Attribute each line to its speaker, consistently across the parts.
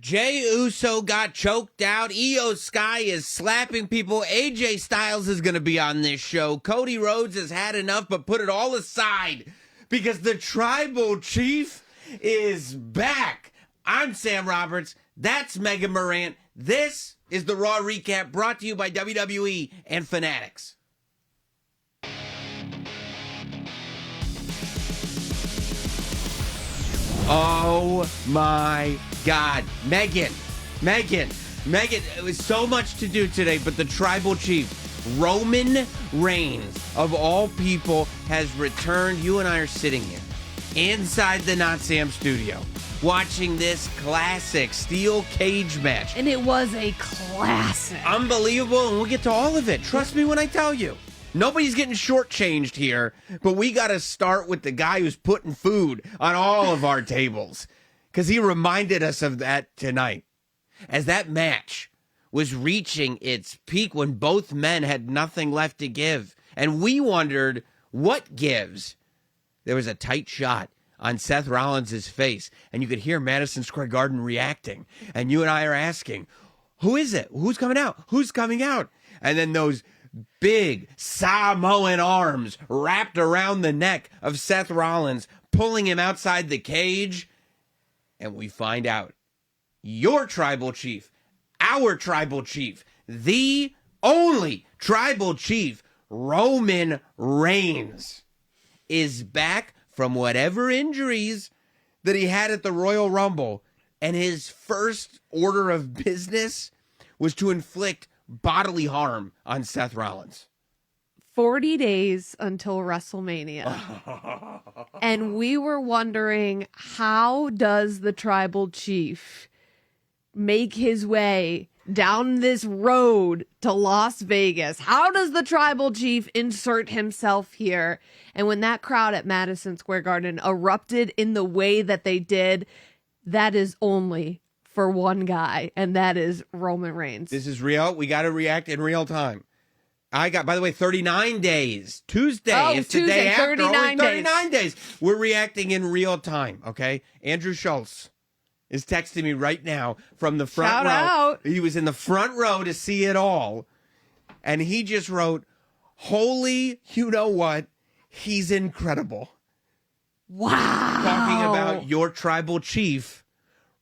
Speaker 1: Jey Uso got choked out. Io Sky is slapping people. AJ Styles is going to be on this show. Cody Rhodes has had enough, but put it all aside because the Tribal Chief is back. I'm Sam Roberts. That's Megan Morant. This is the Raw Recap brought to you by WWE and Fanatics. Oh my God. Megan, it was so much to do today, but the Tribal Chief, Roman Reigns, of all people, has returned. You and I are sitting here inside the Not Sam studio watching this classic steel cage match.
Speaker 2: And it was a classic.
Speaker 1: Unbelievable, and we'll get to all of it. Trust me when I tell you. Nobody's getting shortchanged here, but we got to start with the guy who's putting food on all of our tables because he reminded us of that tonight. As that match was reaching its peak when both men had nothing left to give, and we wondered what gives. There was a tight shot on Seth Rollins' face, and you could hear Madison Square Garden reacting, and you and I are asking, who is it? Who's coming out? Who's coming out? And then those big Samoan arms wrapped around the neck of Seth Rollins, pulling him outside the cage. And we find out your Tribal Chief, our Tribal Chief, the only Tribal Chief, Roman Reigns, is back from whatever injuries that he had at the Royal Rumble. And his first order of business was to inflict bodily harm on Seth Rollins.
Speaker 2: 40 days until WrestleMania. And we were wondering, how does the Tribal Chief make his way down this road to Las Vegas? How does the Tribal Chief insert himself here? And when that crowd at Madison Square Garden erupted in the way that they did, that is only for one guy, and that is Roman Reigns.
Speaker 1: This is real. We got to react in real time. I got, by the way, 39 days. Tuesday is the day after. 39 days. We're reacting in real time, okay? Andrew Schultz is texting me right now from the front row.
Speaker 2: Shout out.
Speaker 1: He was in the front row to see it all, and he just wrote, holy, you know what? He's incredible.
Speaker 2: Wow.
Speaker 1: Talking about your Tribal Chief,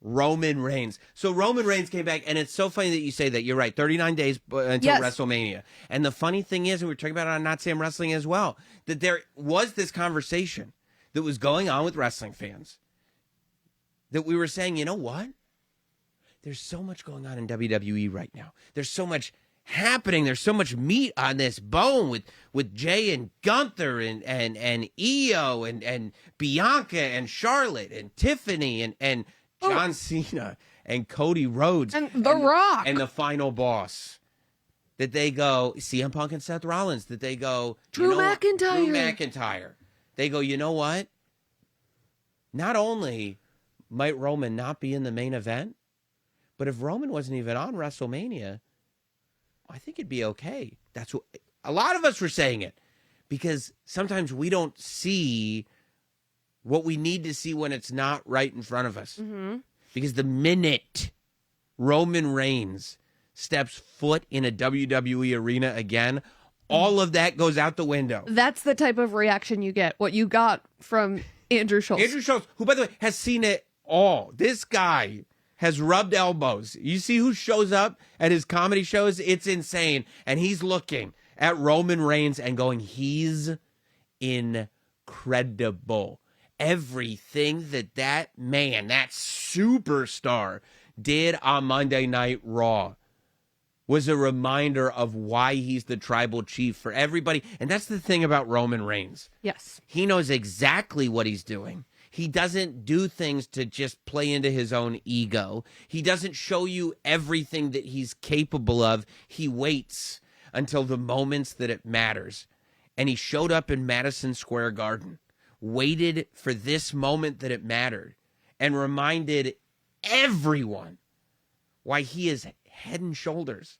Speaker 1: Roman Reigns. So Roman Reigns came back, and it's so funny that you say that. You're right, 39 days until WrestleMania. And the funny thing is, and we were talking about it on Not Sam Wrestling as well, that there was this conversation that was going on with wrestling fans that we were saying, you know what? There's so much going on in WWE right now. There's so much happening. There's so much meat on this bone with Jay and Gunther and Io and Bianca and Charlotte and Tiffany and John Cena and Cody Rhodes.
Speaker 2: And The Rock.
Speaker 1: And the final boss. That they go, CM Punk and Seth Rollins. That they go,
Speaker 2: Drew
Speaker 1: McIntyre. They go, you know what? Not only might Roman not be in the main event, but if Roman wasn't even on WrestleMania, I think it'd be okay. That's what a lot of us were saying it. Because sometimes we don't see what we need to see when it's not right in front of us.
Speaker 2: Mm-hmm.
Speaker 1: Because the minute Roman Reigns steps foot in a WWE arena again, all of that goes out the window.
Speaker 2: That's the type of reaction you get. What you got from Andrew Schultz.
Speaker 1: Andrew Schultz, who, by the way, has seen it all. This guy has rubbed elbows. You see who shows up at his comedy shows? It's insane. And he's looking at Roman Reigns and going, he's incredible. Everything that man, that superstar, did on Monday Night Raw was a reminder of why he's the Tribal Chief for everybody. And that's the thing about Roman Reigns.
Speaker 2: Yes.
Speaker 1: He knows exactly what he's doing. He doesn't do things to just play into his own ego. He doesn't show you everything that he's capable of. He waits until the moments that it matters. And he showed up in Madison Square Garden, waited for this moment that it mattered, and reminded everyone why he is head and shoulders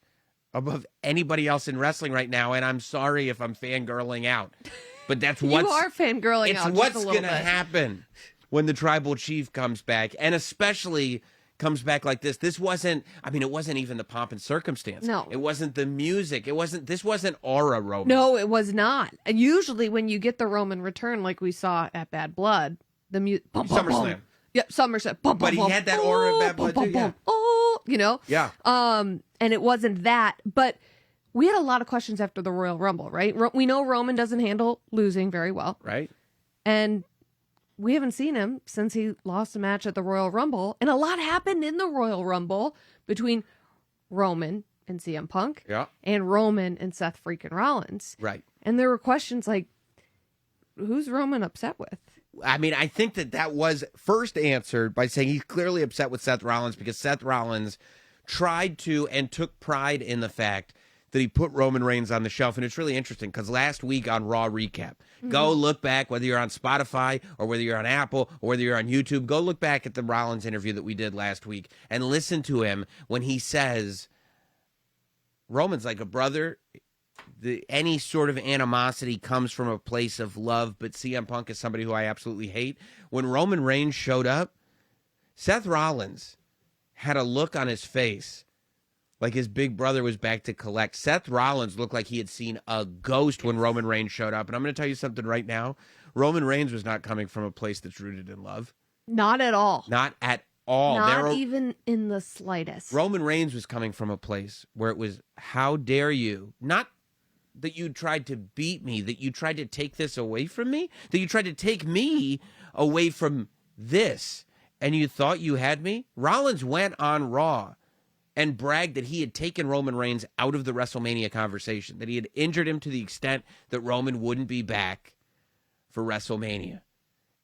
Speaker 1: above anybody else in wrestling right now. And I'm sorry if I'm fangirling out, but that's what's...
Speaker 2: You are fangirling out.
Speaker 1: It's what's going to happen when the Tribal Chief comes back. And especially comes back like this. This wasn't, I mean, it wasn't even the pomp and circumstance.
Speaker 2: No.
Speaker 1: It wasn't the music. This wasn't aura Roman.
Speaker 2: No, it was not. And usually when you get the Roman return, like we saw at Bad Blood, the
Speaker 1: SummerSlam.
Speaker 2: Yep, SummerSlam.
Speaker 1: But he had that aura of Bad Blood too, yeah.
Speaker 2: Oh, you know?
Speaker 1: Yeah.
Speaker 2: And it wasn't that, but we had a lot of questions after the Royal Rumble, right? We know Roman doesn't handle losing very well.
Speaker 1: Right.
Speaker 2: And we haven't seen him since he lost a match at the Royal Rumble. And a lot happened in the Royal Rumble between Roman and CM Punk.
Speaker 1: Yeah.
Speaker 2: And Roman and Seth freaking Rollins.
Speaker 1: Right.
Speaker 2: And there were questions like, who's Roman upset with?
Speaker 1: I mean, I think that was first answered by saying he's clearly upset with Seth Rollins because Seth Rollins tried to and took pride in the fact that he put Roman Reigns on the shelf. And it's really interesting because last week on Raw Recap, go look back, whether you're on Spotify or whether you're on Apple or whether you're on YouTube, go look back at the Rollins interview that we did last week and listen to him when he says, Roman's like a brother. Any sort of animosity comes from a place of love, but CM Punk is somebody who I absolutely hate. When Roman Reigns showed up, Seth Rollins had a look on his face like his big brother was back to collect. Seth Rollins looked like he had seen a ghost when Roman Reigns showed up. And I'm going to tell you something right now. Roman Reigns was not coming from a place that's rooted in love.
Speaker 2: Not at all.
Speaker 1: Not at all.
Speaker 2: Not even in the slightest.
Speaker 1: Roman Reigns was coming from a place where it was, how dare you? Not that you tried to beat me, that you tried to take this away from me, that you tried to take me away from this, and you thought you had me? Rollins went on Raw and bragged that he had taken Roman Reigns out of the WrestleMania conversation, that he had injured him to the extent that Roman wouldn't be back for WrestleMania.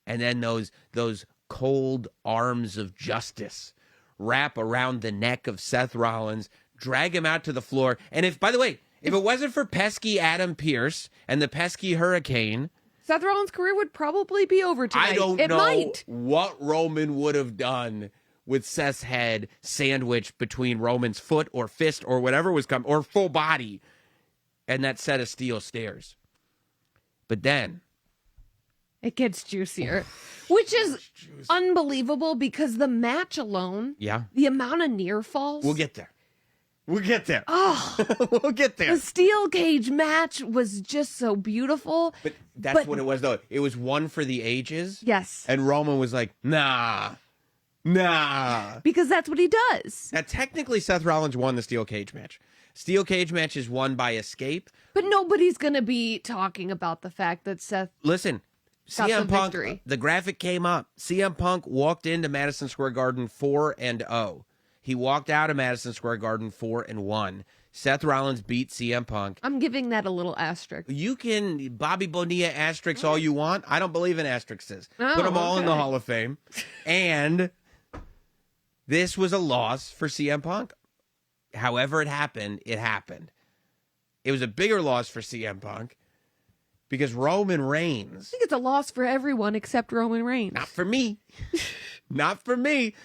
Speaker 1: And then those cold arms of justice wrap around the neck of Seth Rollins, drag him out to the floor. And if, by the way, if it wasn't for pesky Adam Pearce and the pesky Hurricane,
Speaker 2: Seth Rollins' career would probably be over tonight.
Speaker 1: I don't
Speaker 2: it
Speaker 1: know
Speaker 2: might.
Speaker 1: what Roman would have done with Seth's head sandwiched between Roman's foot or fist or whatever was coming, or full body, and that set of steel stairs. But then
Speaker 2: it gets juicier, which is unbelievable because the match alone, the amount of near falls.
Speaker 1: We'll get there. We'll get there.
Speaker 2: Oh,
Speaker 1: we'll get there.
Speaker 2: The steel cage match was just so beautiful.
Speaker 1: But that's what it was, though. It was one for the ages.
Speaker 2: Yes.
Speaker 1: And Roman was like, nah.
Speaker 2: Because that's what he does.
Speaker 1: Now, technically, Seth Rollins won the steel cage match. Steel cage match is won by escape.
Speaker 2: But nobody's going to be talking about the fact that Seth...
Speaker 1: Listen,
Speaker 2: got
Speaker 1: CM
Speaker 2: the
Speaker 1: Punk,
Speaker 2: victory.
Speaker 1: The graphic came up. CM Punk walked into Madison Square Garden 4-0. He walked out of Madison Square Garden 4-1. Seth Rollins beat CM Punk.
Speaker 2: I'm giving that a little asterisk.
Speaker 1: You can Bobby Bonilla asterisks all you want. I don't believe in asterisks.
Speaker 2: Oh,
Speaker 1: Put them all in the
Speaker 2: okay.
Speaker 1: Hall of Fame. And this was a loss for CM Punk. However it happened, it happened. It was a bigger loss for CM Punk because Roman Reigns...
Speaker 2: I think it's a loss for everyone except Roman Reigns.
Speaker 1: Not for me. Not for me.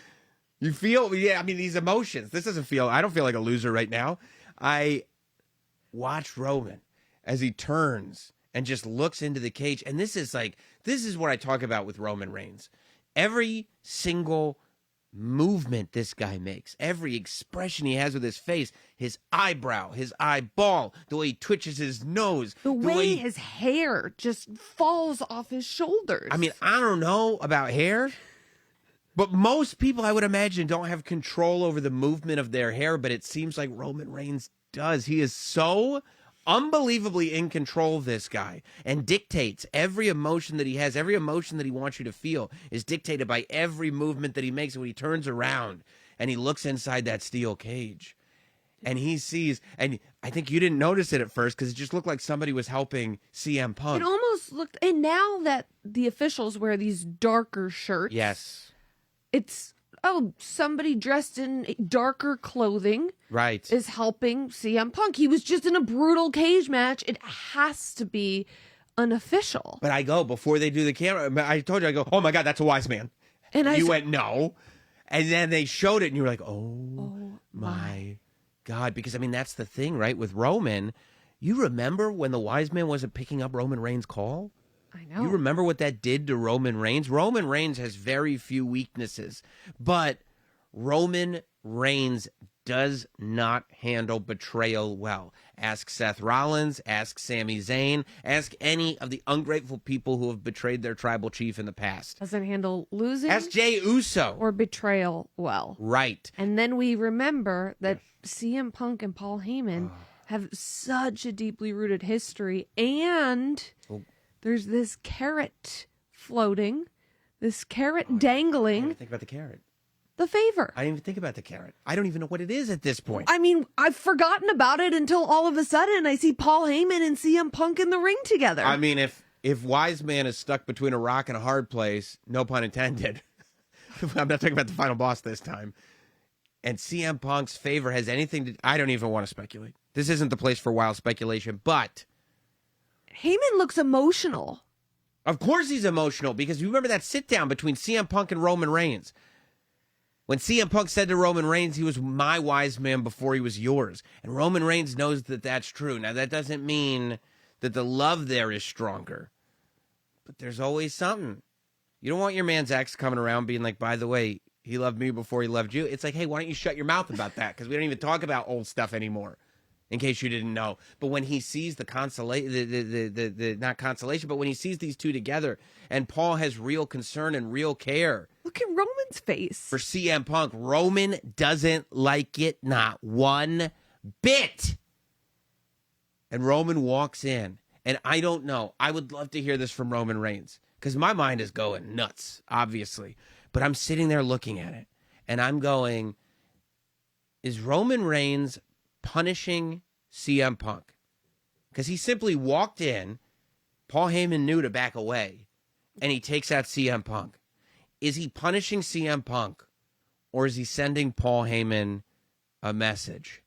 Speaker 1: You feel, I mean, these emotions. This doesn't feel, I don't feel like a loser right now. I watched Roman as he turns and just looks into the cage. And this is what I talk about with Roman Reigns. Every single movement this guy makes, every expression he has with his face, his eyebrow, his eyeball, the way he twitches his nose.
Speaker 2: The way his hair just falls off his shoulders.
Speaker 1: I mean, I don't know about hair. But most people, I would imagine, don't have control over the movement of their hair, but it seems like Roman Reigns does. He is so unbelievably in control, this guy, and dictates every emotion that he has. Every emotion that he wants you to feel is dictated by every movement that he makes when he turns around and he looks inside that steel cage. And he sees, and I think you didn't notice it at first because it just looked like somebody was helping CM Punk.
Speaker 2: It almost looked, and now that the officials wear these darker shirts.
Speaker 1: Yes.
Speaker 2: It's, somebody dressed in darker clothing
Speaker 1: Right.
Speaker 2: is helping CM Punk. He was just in a brutal cage match. It has to be unofficial.
Speaker 1: But I go, before they do the camera, I told you, I go, oh my God, that's a wise man.
Speaker 2: And
Speaker 1: you went, no. And then they showed it and you were like, oh my God. Because, I mean, that's the thing, right? With Roman, you remember when the wise man wasn't picking up Roman Reigns' call?
Speaker 2: I know.
Speaker 1: You remember what that did to Roman Reigns? Roman Reigns has very few weaknesses, but Roman Reigns does not handle betrayal well. Ask Seth Rollins, ask Sami Zayn, ask any of the ungrateful people who have betrayed their tribal chief in the past.
Speaker 2: Doesn't handle losing
Speaker 1: Ask Jey Uso.
Speaker 2: or betrayal well.
Speaker 1: Right.
Speaker 2: And then we remember that CM Punk and Paul Heyman have such a deeply rooted history, and there's this carrot floating, this carrot dangling,
Speaker 1: Think about the carrot.
Speaker 2: the favor.
Speaker 1: I didn't even think about the carrot. I don't even know what it is at this point.
Speaker 2: I mean, I've forgotten about it until all of a sudden I see Paul Heyman and CM Punk in the ring together.
Speaker 1: I mean, if Wise Man is stuck between a rock and a hard place, no pun intended. I'm not talking about the final boss this time. And CM Punk's favor has anything to... I don't even want to speculate. This isn't the place for wild speculation, but...
Speaker 2: Heyman looks emotional.
Speaker 1: Of course he's emotional, because you remember that sit-down between CM Punk and Roman Reigns. When CM Punk said to Roman Reigns, he was my wise man before he was yours. And Roman Reigns knows that that's true. Now, that doesn't mean that the love there is stronger. But there's always something. You don't want your man's ex coming around being like, by the way, he loved me before he loved you. It's like, hey, why don't you shut your mouth about that? Because we don't even talk about old stuff anymore, in case you didn't know. But when he sees the consolation, the not consolation, but when he sees these two together, and Paul has real concern and real care.
Speaker 2: Look at Roman's face.
Speaker 1: For CM Punk, Roman doesn't like it, not one bit. And Roman walks in, and I don't know. I would love to hear this from Roman Reigns, because my mind is going nuts, obviously. But I'm sitting there looking at it, and I'm going, is Roman Reigns punishing CM Punk? Because he simply walked in, Paul Heyman knew to back away, and he takes out CM Punk. Is he punishing CM Punk, or is he sending Paul Heyman a message?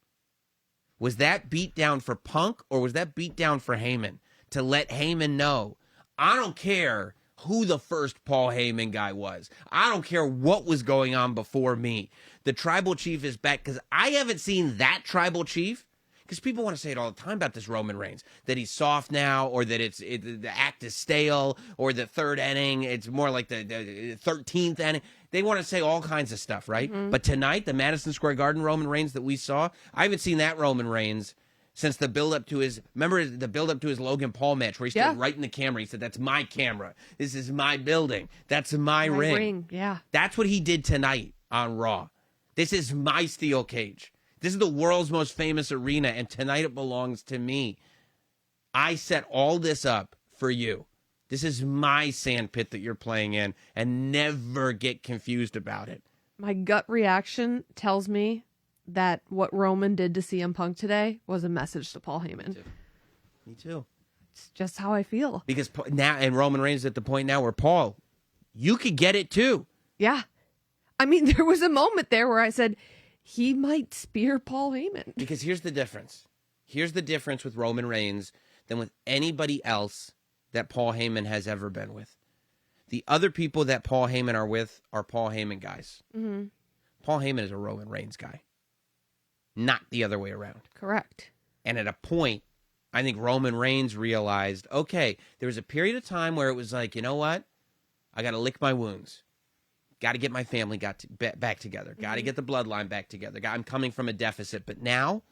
Speaker 1: Was that beat down for Punk, or was that beat down for Heyman? To let Heyman know, I don't care who the first Paul Heyman guy was. I don't care what was going on before me. The tribal chief is back, because I haven't seen that tribal chief. Because people want to say it all the time about this Roman Reigns, that he's soft now, or that the act is stale, or the third inning, it's more like the 13th inning. They want to say all kinds of stuff, right? Mm-hmm. But tonight, the Madison Square Garden Roman Reigns that we saw, I haven't seen that Roman Reigns since the build-up to his, remember the build-up to his Logan Paul match, where he stood right in the camera. He said, that's my camera. This is my building. That's my ring.
Speaker 2: Yeah.
Speaker 1: That's what he did tonight on Raw. This is my steel cage. This is the world's most famous arena, and tonight it belongs to me. I set all this up for you. This is my sandpit that you're playing in, and never get confused about it.
Speaker 2: My gut reaction tells me that what Roman did to CM Punk today was a message to Paul Heyman.
Speaker 1: Me too.
Speaker 2: It's just how I feel.
Speaker 1: Because now, and Roman Reigns is at the point now where, Paul, you could get it too.
Speaker 2: Yeah. I mean, there was a moment there where I said, he might spear Paul Heyman.
Speaker 1: Because here's the difference. Here's the difference with Roman Reigns than with anybody else that Paul Heyman has ever been with. The other people that Paul Heyman are with are Paul Heyman guys. Mm-hmm. Paul Heyman is a Roman Reigns guy. Not the other way around.
Speaker 2: Correct.
Speaker 1: And at a point, I think Roman Reigns realized, okay, there was a period of time where it was like, you know what? I got to lick my wounds. Got to get my family back together. Got to get the bloodline back together. I'm coming from a deficit. But now,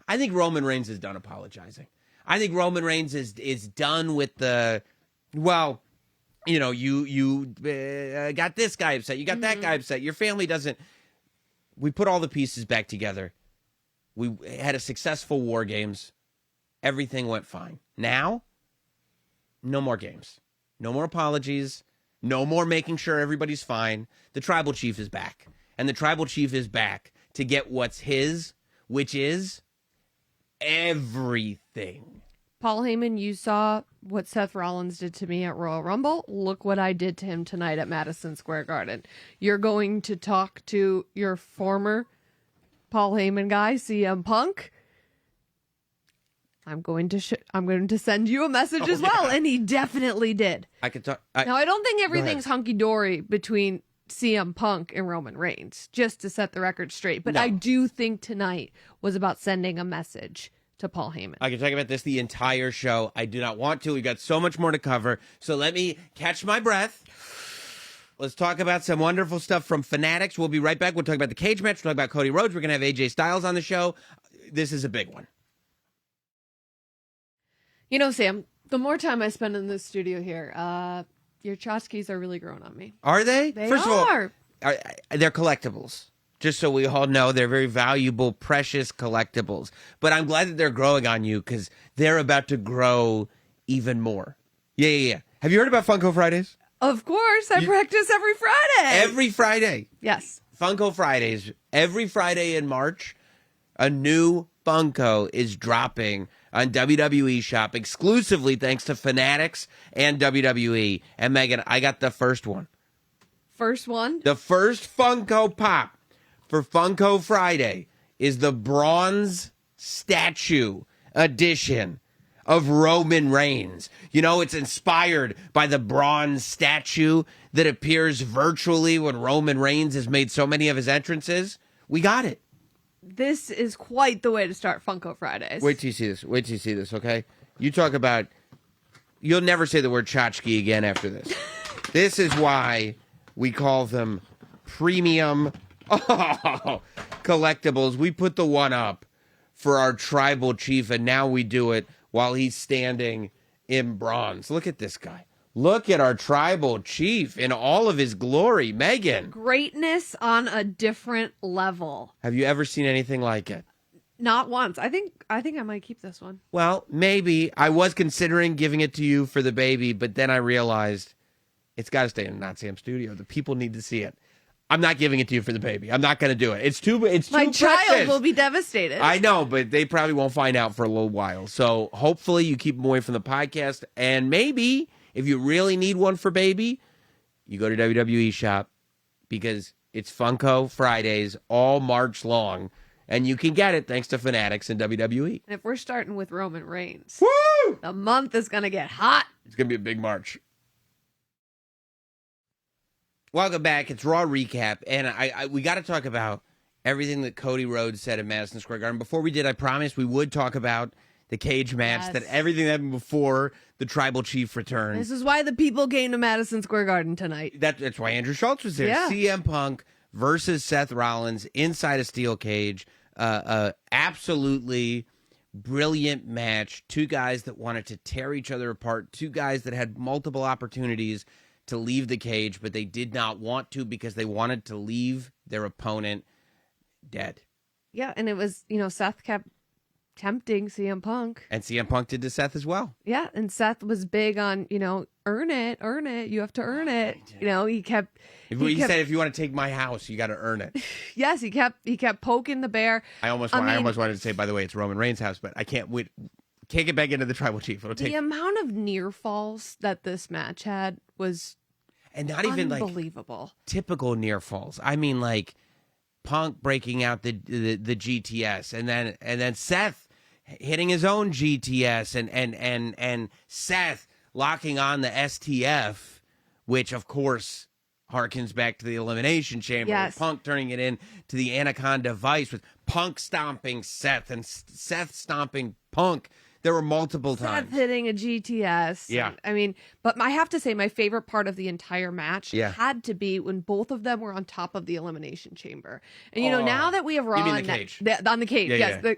Speaker 1: I think Roman Reigns is done apologizing. I think Roman Reigns is done with the, well, you know, you got this guy upset. You got that guy upset. Your family doesn't. We put all the pieces back together. We had a successful War Games. Everything went fine. Now, no more games. No more apologies. No more making sure everybody's fine. The tribal chief is back. And the tribal chief is back to get what's his, which is everything.
Speaker 2: Paul Heyman, you saw what Seth Rollins did to me at Royal Rumble. Look what I did to him tonight at Madison Square Garden. You're going to talk to your former Paul Heyman guy, CM Punk. I'm going to send you a message as well, and he definitely did.
Speaker 1: I could talk.
Speaker 2: Now, I don't think everything's hunky-dory between CM Punk and Roman Reigns, just to set the record straight. But no. I do think tonight was about sending a message to Paul Heyman.
Speaker 1: I can talk about this the entire show. I do not want to. We've got so much more to cover. So let me catch my breath. let's talk about some wonderful stuff from Fanatics. We'll be right back. We'll talk about the cage match. We'll talk about Cody Rhodes. We're going to have AJ Styles on the show. This is a big one.
Speaker 2: You know, Sam, the more time I spend in this studio here, your tchotchkes are really growing on me.
Speaker 1: Are they?
Speaker 2: They
Speaker 1: First
Speaker 2: are.
Speaker 1: of all, they're collectibles. Just so we all know, they're very valuable, precious collectibles. But I'm glad that they're growing on you because they're about to grow even more. Yeah. Have you heard about Funko Fridays?
Speaker 2: Of course, I practice every Friday.
Speaker 1: Every Friday.
Speaker 2: Yes.
Speaker 1: Funko Fridays. Every Friday in March, a new Funko is dropping on WWE Shop exclusively thanks to Fanatics and WWE. And Megan, I got the first one.
Speaker 2: First one?
Speaker 1: The first Funko Pop for Funko Friday is the bronze statue edition of Roman Reigns. You know, it's inspired by the bronze statue that appears virtually when Roman Reigns has made so many of his entrances. We got it.
Speaker 2: This is quite the way to start Funko Fridays.
Speaker 1: Wait till you see this. Wait till you see this, okay? You talk about... You'll never say the word tchotchke again after this. This is why we call them premium collectibles. We put the one up for our tribal chief, and now we do it while he's standing in bronze. Look at this guy. Look at our tribal chief in all of his glory. Megan.
Speaker 2: Greatness on a different level.
Speaker 1: Have you ever seen anything like it?
Speaker 2: Not once. I think I might keep this one.
Speaker 1: Well, maybe. I was considering giving it to you for the baby, but then I realized it's got to stay in Not Sam Studio. The people need to see it. I'm not giving it to you for the baby. I'm not going to do it. It's too
Speaker 2: My child
Speaker 1: precious.
Speaker 2: will be devastated.
Speaker 1: I know, but they probably won't find out for a little while. So hopefully you keep them away from the podcast. And maybe if you really need one for baby, you go to WWE Shop because it's Funko Fridays all March long. And you can get it thanks to Fanatics and WWE.
Speaker 2: And if we're starting with Roman Reigns,
Speaker 1: Woo!
Speaker 2: the month is going to get hot.
Speaker 1: It's going to be a big March. Welcome back. It's Raw Recap. And we got to talk about everything that Cody Rhodes said at Madison Square Garden. Before we did, I promised we would talk about the cage match,
Speaker 2: Yes.
Speaker 1: that everything that happened before the Tribal Chief return.
Speaker 2: This is why the people came to Madison Square Garden tonight.
Speaker 1: That's why Andrew Schultz was there.
Speaker 2: Yeah.
Speaker 1: CM Punk versus Seth Rollins inside a steel cage. Absolutely brilliant match. Two guys that wanted to tear each other apart. Two guys that had multiple opportunities to leave the cage, but they did not want to because they wanted to leave their opponent dead.
Speaker 2: Yeah, and it was, Seth kept tempting CM Punk.
Speaker 1: And CM Punk did to Seth as well.
Speaker 2: Yeah, and Seth was big on, earn it. You have to earn it. He kept...
Speaker 1: He said, if you want to take my house, you got to earn it.
Speaker 2: Yes, he kept poking the bear.
Speaker 1: I almost wanted to say, by the way, it's Roman Reigns' house, but I can't wait. Can't get back into the Tribal Chief.
Speaker 2: The amount of near falls that this match had was
Speaker 1: and not even
Speaker 2: unbelievable.
Speaker 1: Typical near falls. I mean, like Punk breaking out the GTS, and then Seth hitting his own GTS, and Seth locking on the STF, which of course harkens back to the Elimination Chamber.
Speaker 2: Yes.
Speaker 1: With Punk turning it in to the Anaconda Vice, with Punk stomping Seth and Seth stomping Punk. There were multiple times.
Speaker 2: Seth hitting a GTS.
Speaker 1: Yeah.
Speaker 2: But I have to say my favorite part of the entire match
Speaker 1: Yeah.
Speaker 2: had to be when both of them were on top of the Elimination Chamber. And, now that we have Raw...
Speaker 1: You mean
Speaker 2: on
Speaker 1: the cage?
Speaker 2: On the cage,
Speaker 1: Yeah,
Speaker 2: yes.
Speaker 1: yeah.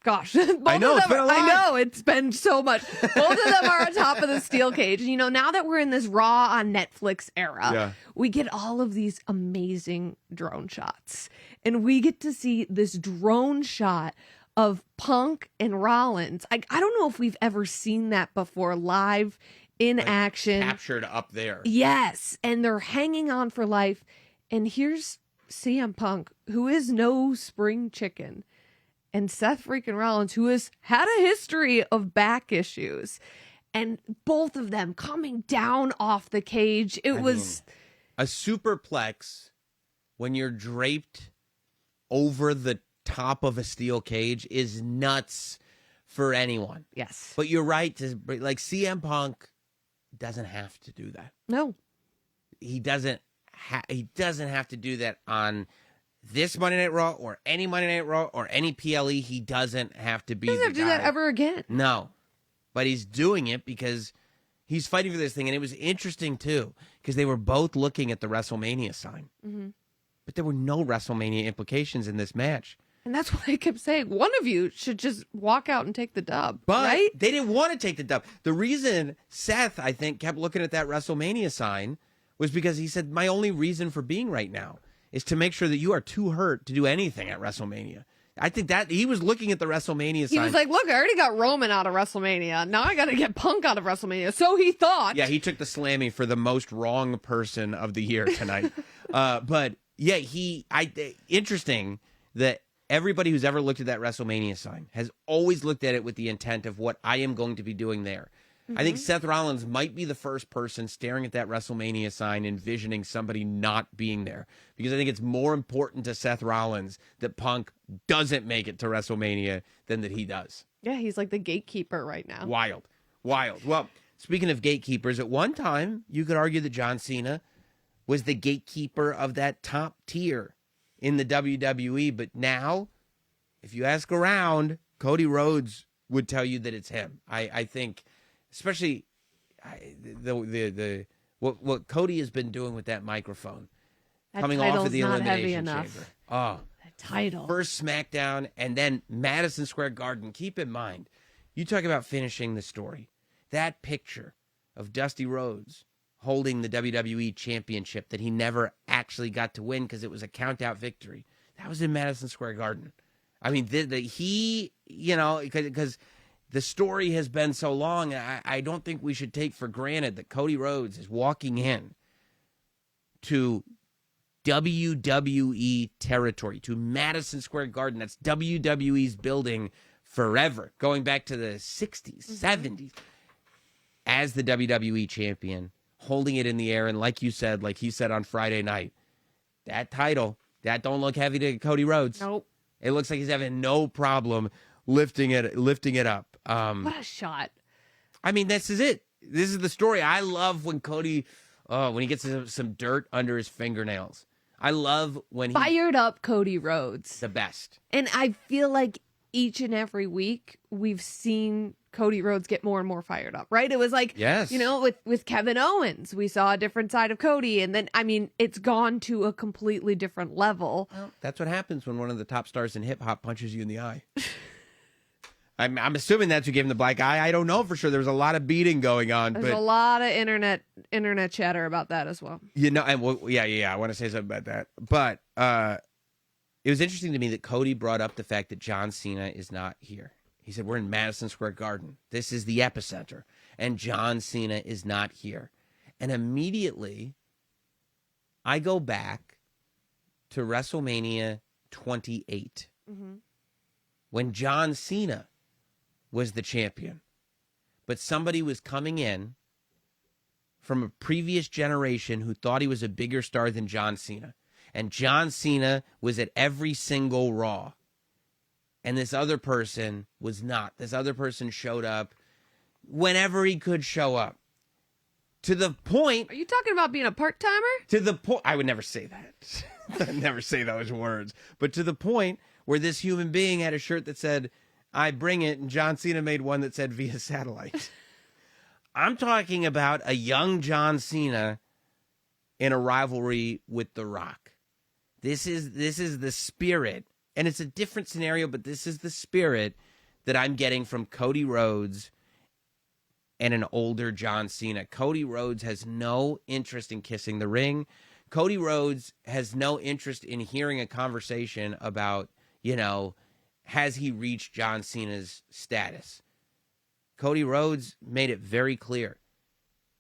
Speaker 2: Gosh. Both
Speaker 1: I know,
Speaker 2: of
Speaker 1: it's
Speaker 2: them
Speaker 1: been a lot.
Speaker 2: I know, it's been so much. Both of them are on top of the steel cage. And, now that we're in this Raw on Netflix era,
Speaker 1: Yeah.
Speaker 2: we get all of these amazing drone shots. And we get to see this drone shot of Punk and Rollins. I don't know if we've ever seen that before live in action.
Speaker 1: Captured up there.
Speaker 2: Yes. And they're hanging on for life. And here's CM Punk, who is no spring chicken, and Seth freaking Rollins, who has had a history of back issues, and both of them coming down off the cage. It was
Speaker 1: a superplex when you're draped over the top of a steel cage is nuts for anyone.
Speaker 2: yes.
Speaker 1: But you're right. Like CM Punk doesn't have to do that.
Speaker 2: No.
Speaker 1: He doesn't have to do that on this Monday Night Raw or any Monday Night Raw or any PLE. He doesn't have to be
Speaker 2: He doesn't have
Speaker 1: the
Speaker 2: to do that
Speaker 1: guy.
Speaker 2: ever again.
Speaker 1: No. But he's doing it because He's fighting for this thing, and it was interesting, too, because they were both looking at the WrestleMania sign.
Speaker 2: Mm-hmm.
Speaker 1: But there were no WrestleMania implications in this match.
Speaker 2: And that's why I kept saying, one of you should just walk out and take the dub,
Speaker 1: But
Speaker 2: right?
Speaker 1: they didn't want to take the dub. The reason Seth, I think, kept looking at that WrestleMania sign was because he said, my only reason for being right now is to make sure that you are too hurt to do anything at WrestleMania. I think that he was looking at the WrestleMania sign.
Speaker 2: He was like, look, I already got Roman out of WrestleMania. Now I got to get Punk out of WrestleMania. So he thought.
Speaker 1: Yeah, he took the Slammy for the most wrong person of the year tonight. But yeah, interesting that everybody who's ever looked at that WrestleMania sign has always looked at it with the intent of what I am going to be doing there. I think Seth Rollins might be the first person staring at that WrestleMania sign, envisioning somebody not being there. Because I think it's more important to Seth Rollins that Punk doesn't make it to WrestleMania than that he does.
Speaker 2: Yeah, he's like the gatekeeper right now.
Speaker 1: Wild. Well, speaking of gatekeepers, at one time, you could argue that John Cena was the gatekeeper of that top tier in the WWE. But now, if you ask around, Cody Rhodes would tell you that it's him. I think... Especially what Cody has been doing with that microphone,
Speaker 2: That
Speaker 1: coming off of the
Speaker 2: title's not heavy
Speaker 1: Elimination
Speaker 2: enough.
Speaker 1: Chamber. Oh,
Speaker 2: That title.
Speaker 1: first SmackDown and then Madison Square Garden. Keep in mind, you talk about finishing the story. That picture of Dusty Rhodes holding the WWE Championship that he never actually got to win because it was a count-out victory. That was in Madison Square Garden. I mean, because the story has been so long, I don't think we should take for granted that Cody Rhodes is walking in to WWE territory, to Madison Square Garden. That's WWE's building forever, going back to the 60s, 70s, as the WWE champion, holding it in the air. And like you said, like he said on Friday night, that title, that don't look heavy to Cody Rhodes.
Speaker 2: Nope.
Speaker 1: It looks like he's having no problem lifting it up.
Speaker 2: What a shot.
Speaker 1: I mean, this is it. This is the story. I love when Cody, when he gets some dirt under his fingernails. I love when he...
Speaker 2: Fired up Cody Rhodes.
Speaker 1: The best.
Speaker 2: And I feel like each and every week we've seen Cody Rhodes get more and more fired up, right? It was like,
Speaker 1: Yes.
Speaker 2: with Kevin Owens, we saw a different side of Cody. And then, I mean, it's gone to a completely different level.
Speaker 1: Well, that's what happens when one of the top stars in hip-hop punches you in the eye. I'm assuming that's who gave him the black eye. I don't know for sure. There was a lot of beating going on.
Speaker 2: There's
Speaker 1: but
Speaker 2: a lot of internet chatter about that as well.
Speaker 1: and yeah. I want to say something about that. But it was interesting to me that Cody brought up the fact that John Cena is not here. He said, we're in Madison Square Garden. This is the epicenter. And John Cena is not here. And immediately, I go back to WrestleMania 28. When John Cena was the champion. But somebody was coming in from a previous generation who thought he was a bigger star than John Cena. And John Cena was at every single Raw. And this other person was not. This other person showed up whenever he could show up. To the point...
Speaker 2: Are you talking about being a part-timer?
Speaker 1: To the point... I would never say that. I'd never say those words. But to the point where this human being had a shirt that said, I bring it, and John Cena made one that said via satellite. I'm talking about a young John Cena in a rivalry with The Rock. This is the spirit, and it's a different scenario, but this is the spirit that I'm getting from Cody Rhodes and an older John Cena. Cody Rhodes has no interest in kissing the ring. Cody Rhodes has no interest in hearing a conversation about, has he reached John Cena's status? Cody Rhodes made it very clear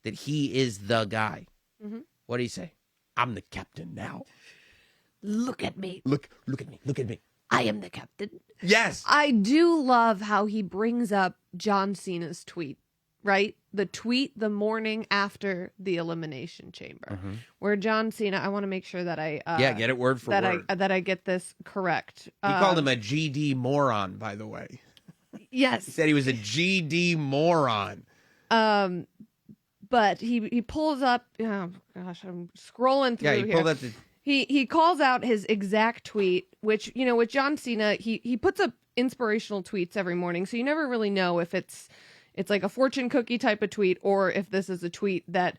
Speaker 1: that he is the guy.
Speaker 2: Mm-hmm.
Speaker 1: What do you say? I'm the captain now.
Speaker 2: Look at me.
Speaker 1: Look at me. Look at me.
Speaker 2: I am the captain.
Speaker 1: Yes.
Speaker 2: I do love how he brings up John Cena's tweet, right? The tweet the morning after the Elimination Chamber, where John Cena, I want to make sure that I
Speaker 1: get it word for word.
Speaker 2: that I get this correct.
Speaker 1: He called him a GD moron, by the way.
Speaker 2: Yes.
Speaker 1: He said he was a GD moron.
Speaker 2: But he pulls up. Oh gosh, I'm scrolling through.
Speaker 1: Yeah, he pulled up the.
Speaker 2: He calls out his exact tweet, which with John Cena, he puts up inspirational tweets every morning, so you never really know if it's it's like a fortune cookie type of tweet, or if this is a tweet that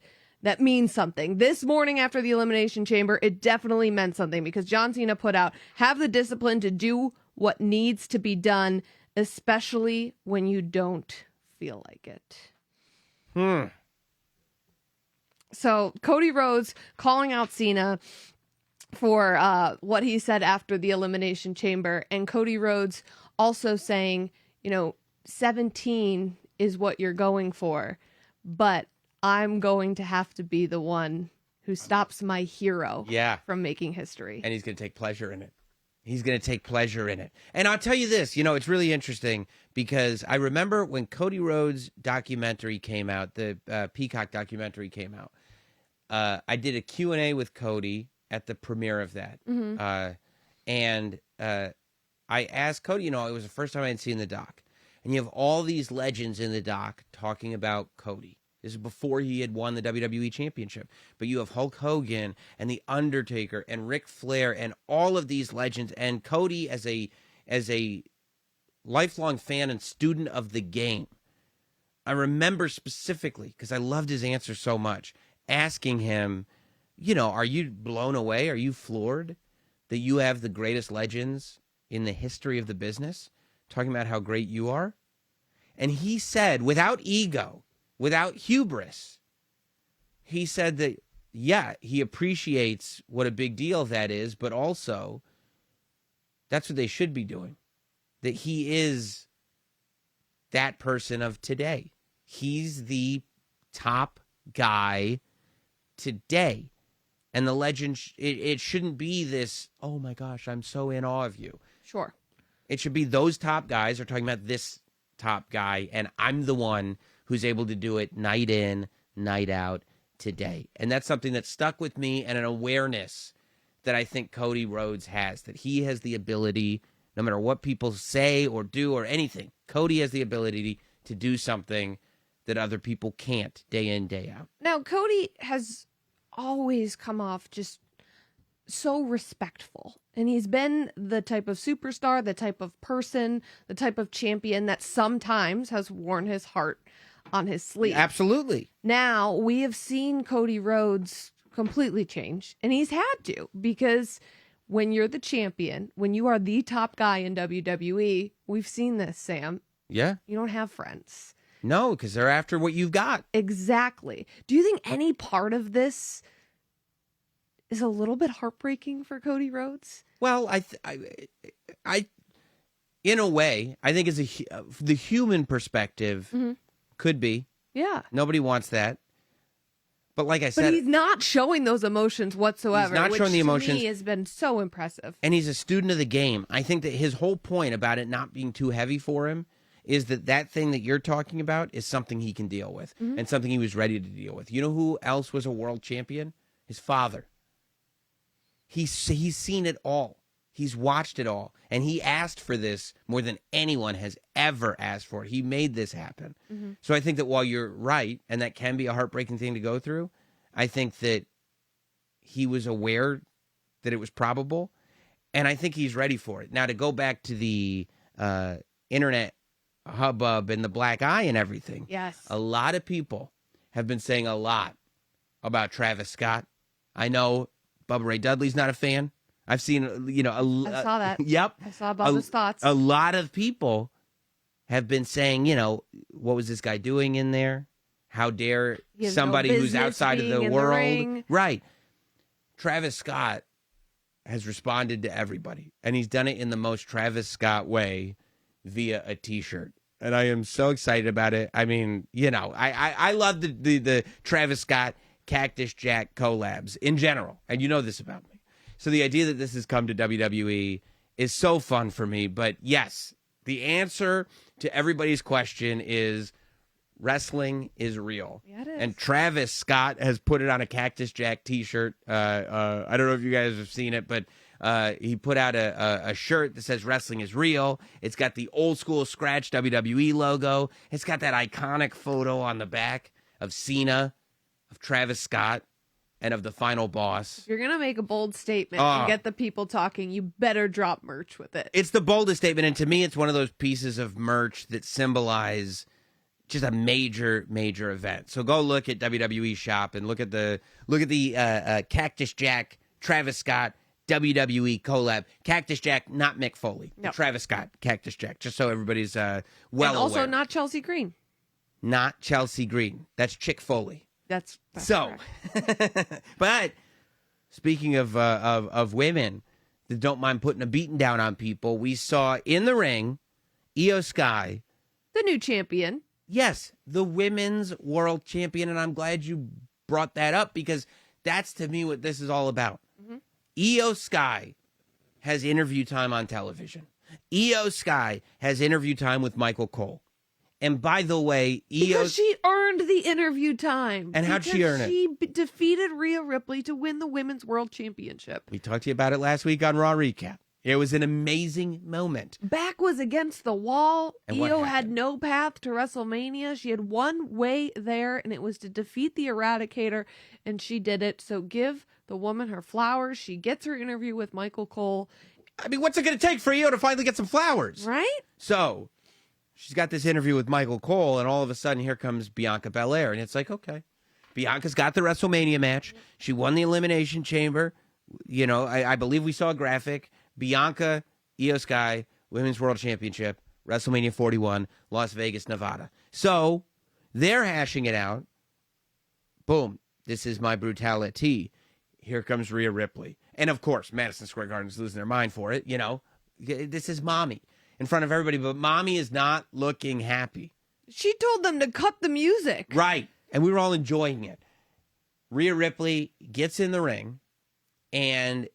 Speaker 2: means something. This morning after the Elimination Chamber, it definitely meant something because John Cena put out, have the discipline to do what needs to be done, especially when you don't feel like it. So Cody Rhodes calling out Cena for what he said after the Elimination Chamber, and Cody Rhodes also saying, 17 is what you're going for, but I'm going to have to be the one who stops my hero from making history.
Speaker 1: And he's going to take pleasure in it. He's going to take pleasure in it. And I'll tell you this, it's really interesting because I remember when Cody Rhodes' documentary came out, the Peacock documentary came out, I did a Q&A with Cody at the premiere of that. And I asked Cody, it was the first time I had seen the doc. And you have all these legends in the doc talking about Cody. This is before he had won the WWE Championship. But you have Hulk Hogan and The Undertaker and Ric Flair and all of these legends. And Cody, as a lifelong fan and student of the game, I remember specifically, because I loved his answer so much, asking him, are you blown away? Are you floored that you have the greatest legends in the history of the business talking about how great you are? And he said, without ego, without hubris, he said that, he appreciates what a big deal that is, but also that's what they should be doing. That he is that person of today. He's the top guy today. And the legend, it shouldn't be this, oh my gosh, I'm so in awe of you.
Speaker 2: Sure.
Speaker 1: It should be those top guys are talking about this top guy, and I'm the one who's able to do it night in, night out today. And that's something that stuck with me, and an awareness that I think Cody Rhodes has, that he has the ability, no matter what people say or do or anything, Cody has the ability to do something that other people can't day in, day out.
Speaker 2: Now, Cody has always come off just so respectful. And he's been the type of superstar, the type of person, the type of champion that sometimes has worn his heart on his sleeve.
Speaker 1: Absolutely.
Speaker 2: Now, we have seen Cody Rhodes completely change, and he's had to, because when you're the champion, when you are the top guy in WWE, we've seen this, Sam.
Speaker 1: Yeah.
Speaker 2: You don't have friends.
Speaker 1: No, because they're after what you've got.
Speaker 2: Exactly. Do you think any part of this is a little bit heartbreaking for Cody Rhodes?
Speaker 1: Well, I in a way, I think the human perspective could be.
Speaker 2: Yeah.
Speaker 1: Nobody wants that. But like I said,
Speaker 2: but he's not showing those emotions whatsoever.
Speaker 1: He's not showing the emotions.
Speaker 2: To me has been so impressive.
Speaker 1: And he's a student of the game. I think that his whole point about it not being too heavy for him is that thing that you're talking about is something he can deal with and something he was ready to deal with. You know who else was a world champion? His father. He's seen it all. He's watched it all. And he asked for this more than anyone has ever asked for it. He made this happen. So I think that while you're right, and that can be a heartbreaking thing to go through, I think that he was aware that it was probable, and I think he's ready for it. Now, to go back to the internet hubbub and the black eye and everything,
Speaker 2: yes,
Speaker 1: a lot of people have been saying a lot about Travis Scott. I know Bubba Ray Dudley's not a fan. I've seen,
Speaker 2: I saw that.
Speaker 1: Yep.
Speaker 2: I saw Bubba's thoughts.
Speaker 1: A lot of people have been saying, what was this guy doing in there? How dare somebody who's outside of the world? Right. Travis Scott has responded to everybody, and he's done it in the most Travis Scott way via a T-shirt. And I am so excited about it. I mean, I love the Travis Scott Cactus Jack collabs in general, and you know this about me. So the idea that this has come to WWE is so fun for me. But yes, the answer to everybody's question is wrestling is real.
Speaker 2: Yeah, it is.
Speaker 1: And Travis Scott has put it on a Cactus Jack T-shirt. I don't know if you guys have seen it, but he put out a shirt that says wrestling is real. It's got the old school scratch WWE logo. It's got that iconic photo on the back of Cena, of Travis Scott, and of the final boss.
Speaker 2: If you're going to make a bold statement and get the people talking, you better drop merch with it.
Speaker 1: It's the boldest statement, and to me, it's one of those pieces of merch that symbolize just a major, major event. So go look at WWE Shop and look at the Cactus Jack, Travis Scott, WWE collab. Cactus Jack, not Mick Foley.
Speaker 2: No.
Speaker 1: Travis Scott, Cactus Jack, just so everybody's well
Speaker 2: and also
Speaker 1: aware.
Speaker 2: not Chelsea Green.
Speaker 1: Not Chelsea Green. That's Chick Foley.
Speaker 2: That's
Speaker 1: So, but speaking of women that don't mind putting a beating down on people, we saw in the ring Io Sky,
Speaker 2: the new champion.
Speaker 1: yes, the women's world champion, and I'm glad you brought that up because that's to me what this is all about.
Speaker 2: Mm-hmm.
Speaker 1: Io Sky has interview time on television. Io Sky has interview time with Michael Cole. And by the way,
Speaker 2: Because she earned the interview time.
Speaker 1: And how'd she earn it?
Speaker 2: She defeated Rhea Ripley to win the Women's World Championship.
Speaker 1: We talked to you about it last week on Raw Recap. It was an amazing moment.
Speaker 2: Back was against the wall.
Speaker 1: And what
Speaker 2: Io had
Speaker 1: happened?
Speaker 2: no path to WrestleMania. She had one way there, and it was to defeat the Eradicator, and she did it. So give the woman her flowers. She gets her interview with Michael Cole.
Speaker 1: I mean, what's it going to take for Io to finally get some flowers?
Speaker 2: Right?
Speaker 1: So she's got this interview with Michael Cole, and all of a sudden here comes Bianca Belair. And it's like, okay, Bianca's got the WrestleMania match. She won the Elimination Chamber. You know, I believe we saw a graphic. Bianca, Io Sky, Women's World Championship, WrestleMania 41, Las Vegas, Nevada. So they're hashing it out. Boom. This is my brutality. Here comes Rhea Ripley. And of course, Madison Square Garden's losing their mind for it. You know, this is mommy in front of everybody, but mommy is not looking happy.
Speaker 2: She told them to cut the music.
Speaker 1: Right. And we were all enjoying it. Rhea Ripley gets in the ring and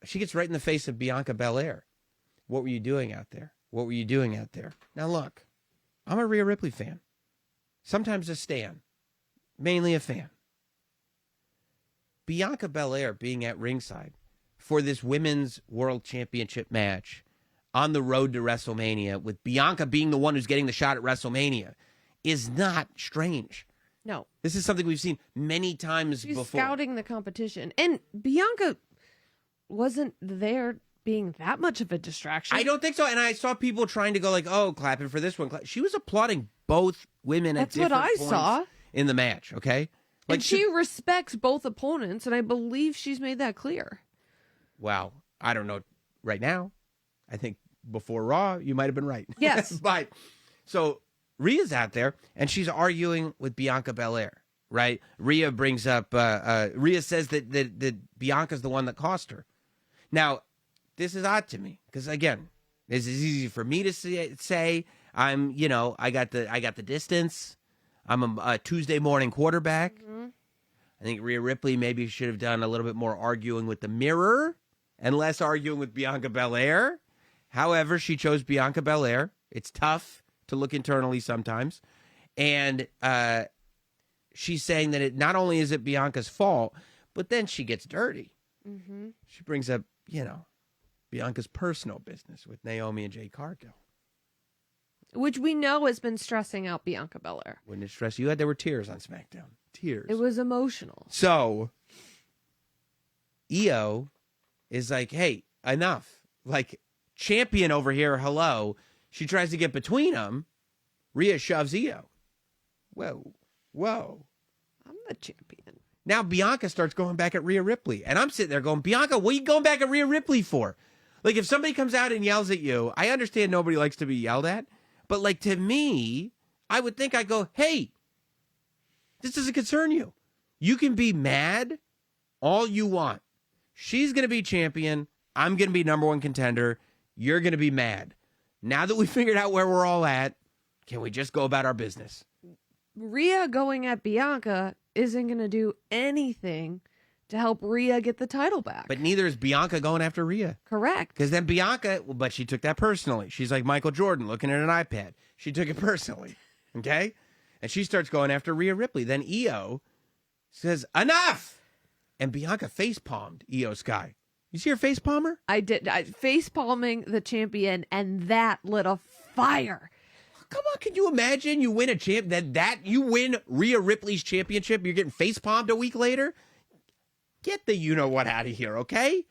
Speaker 1: she gets right in the face of Bianca Belair. What were you doing out there? What were you doing out there? Now look, I'm a Rhea Ripley fan. Sometimes a stan. Mainly a fan. Bianca Belair being at ringside for this Women's World Championship match on the road to WrestleMania, with Bianca being the one who's getting the shot at WrestleMania, is not strange.
Speaker 2: No.
Speaker 1: This is something we've seen many times
Speaker 2: She's
Speaker 1: before.
Speaker 2: scouting the competition. And Bianca wasn't there being that much of a distraction.
Speaker 1: I don't think so. And I saw people trying to go like, oh, clapping for this one. She was applauding both women
Speaker 2: That's
Speaker 1: at
Speaker 2: what
Speaker 1: different
Speaker 2: I
Speaker 1: points
Speaker 2: saw.
Speaker 1: in the match, okay? Like
Speaker 2: And she respects both opponents, and I believe she's made that clear.
Speaker 1: Wow. I don't know right now. I think before Raw, you might have been right.
Speaker 2: Yes.
Speaker 1: But so Rhea's out there, and she's arguing with Bianca Belair, right? Rhea brings up, Rhea says that Bianca's the one that cost her. Now, this is odd to me because, again, this is easy for me to say. I'm, you know, I got the distance. I'm a Tuesday morning quarterback.
Speaker 2: Mm-hmm.
Speaker 1: I think Rhea Ripley maybe should have done a little bit more arguing with the mirror and less arguing with Bianca Belair. However, she chose Bianca Belair. It's tough to look internally sometimes. And she's saying that it not only is it Bianca's fault, but then she gets dirty.
Speaker 2: Mm-hmm.
Speaker 1: She brings up, you know, Bianca's personal business with Naomi and Jade Cargill.
Speaker 2: Which we know has been stressing out Bianca Belair.
Speaker 1: Wouldn't it stress you? There were tears on SmackDown. Tears.
Speaker 2: It was emotional.
Speaker 1: So, Io is like, hey, enough. Like, champion over here, hello. She tries to get between them. Rhea shoves Io. Whoa.
Speaker 2: I'm the champion.
Speaker 1: Now Bianca starts going back at Rhea Ripley. And I'm sitting there going, Bianca, what are you going back at Rhea Ripley for? Like, if somebody comes out and yells at you, I understand nobody likes to be yelled at. But, like, to me, I would think I'd go, hey, this doesn't concern you. You can be mad all you want. She's going to be champion. I'm going to be number one contender. You're going to be mad. Now that we figured out where we're all at, can we just go about our business?
Speaker 2: Rhea going at Bianca isn't going to do anything to help Rhea get the title back.
Speaker 1: But neither is Bianca going after Rhea.
Speaker 2: Correct.
Speaker 1: Because then Bianca, but she took that personally. She's like Michael Jordan looking at an iPad. She took it personally. Okay? And she starts going after Rhea Ripley. Then Io says, enough! And Bianca face-palmed Io Sky. You see her face-palmer?
Speaker 2: I did. Face palming the champion, and that lit a fire.
Speaker 1: Come on, can you imagine you win a champ that you win Rhea Ripley's championship, you're getting face-palmed a week later? Get the you-know-what out of here, okay?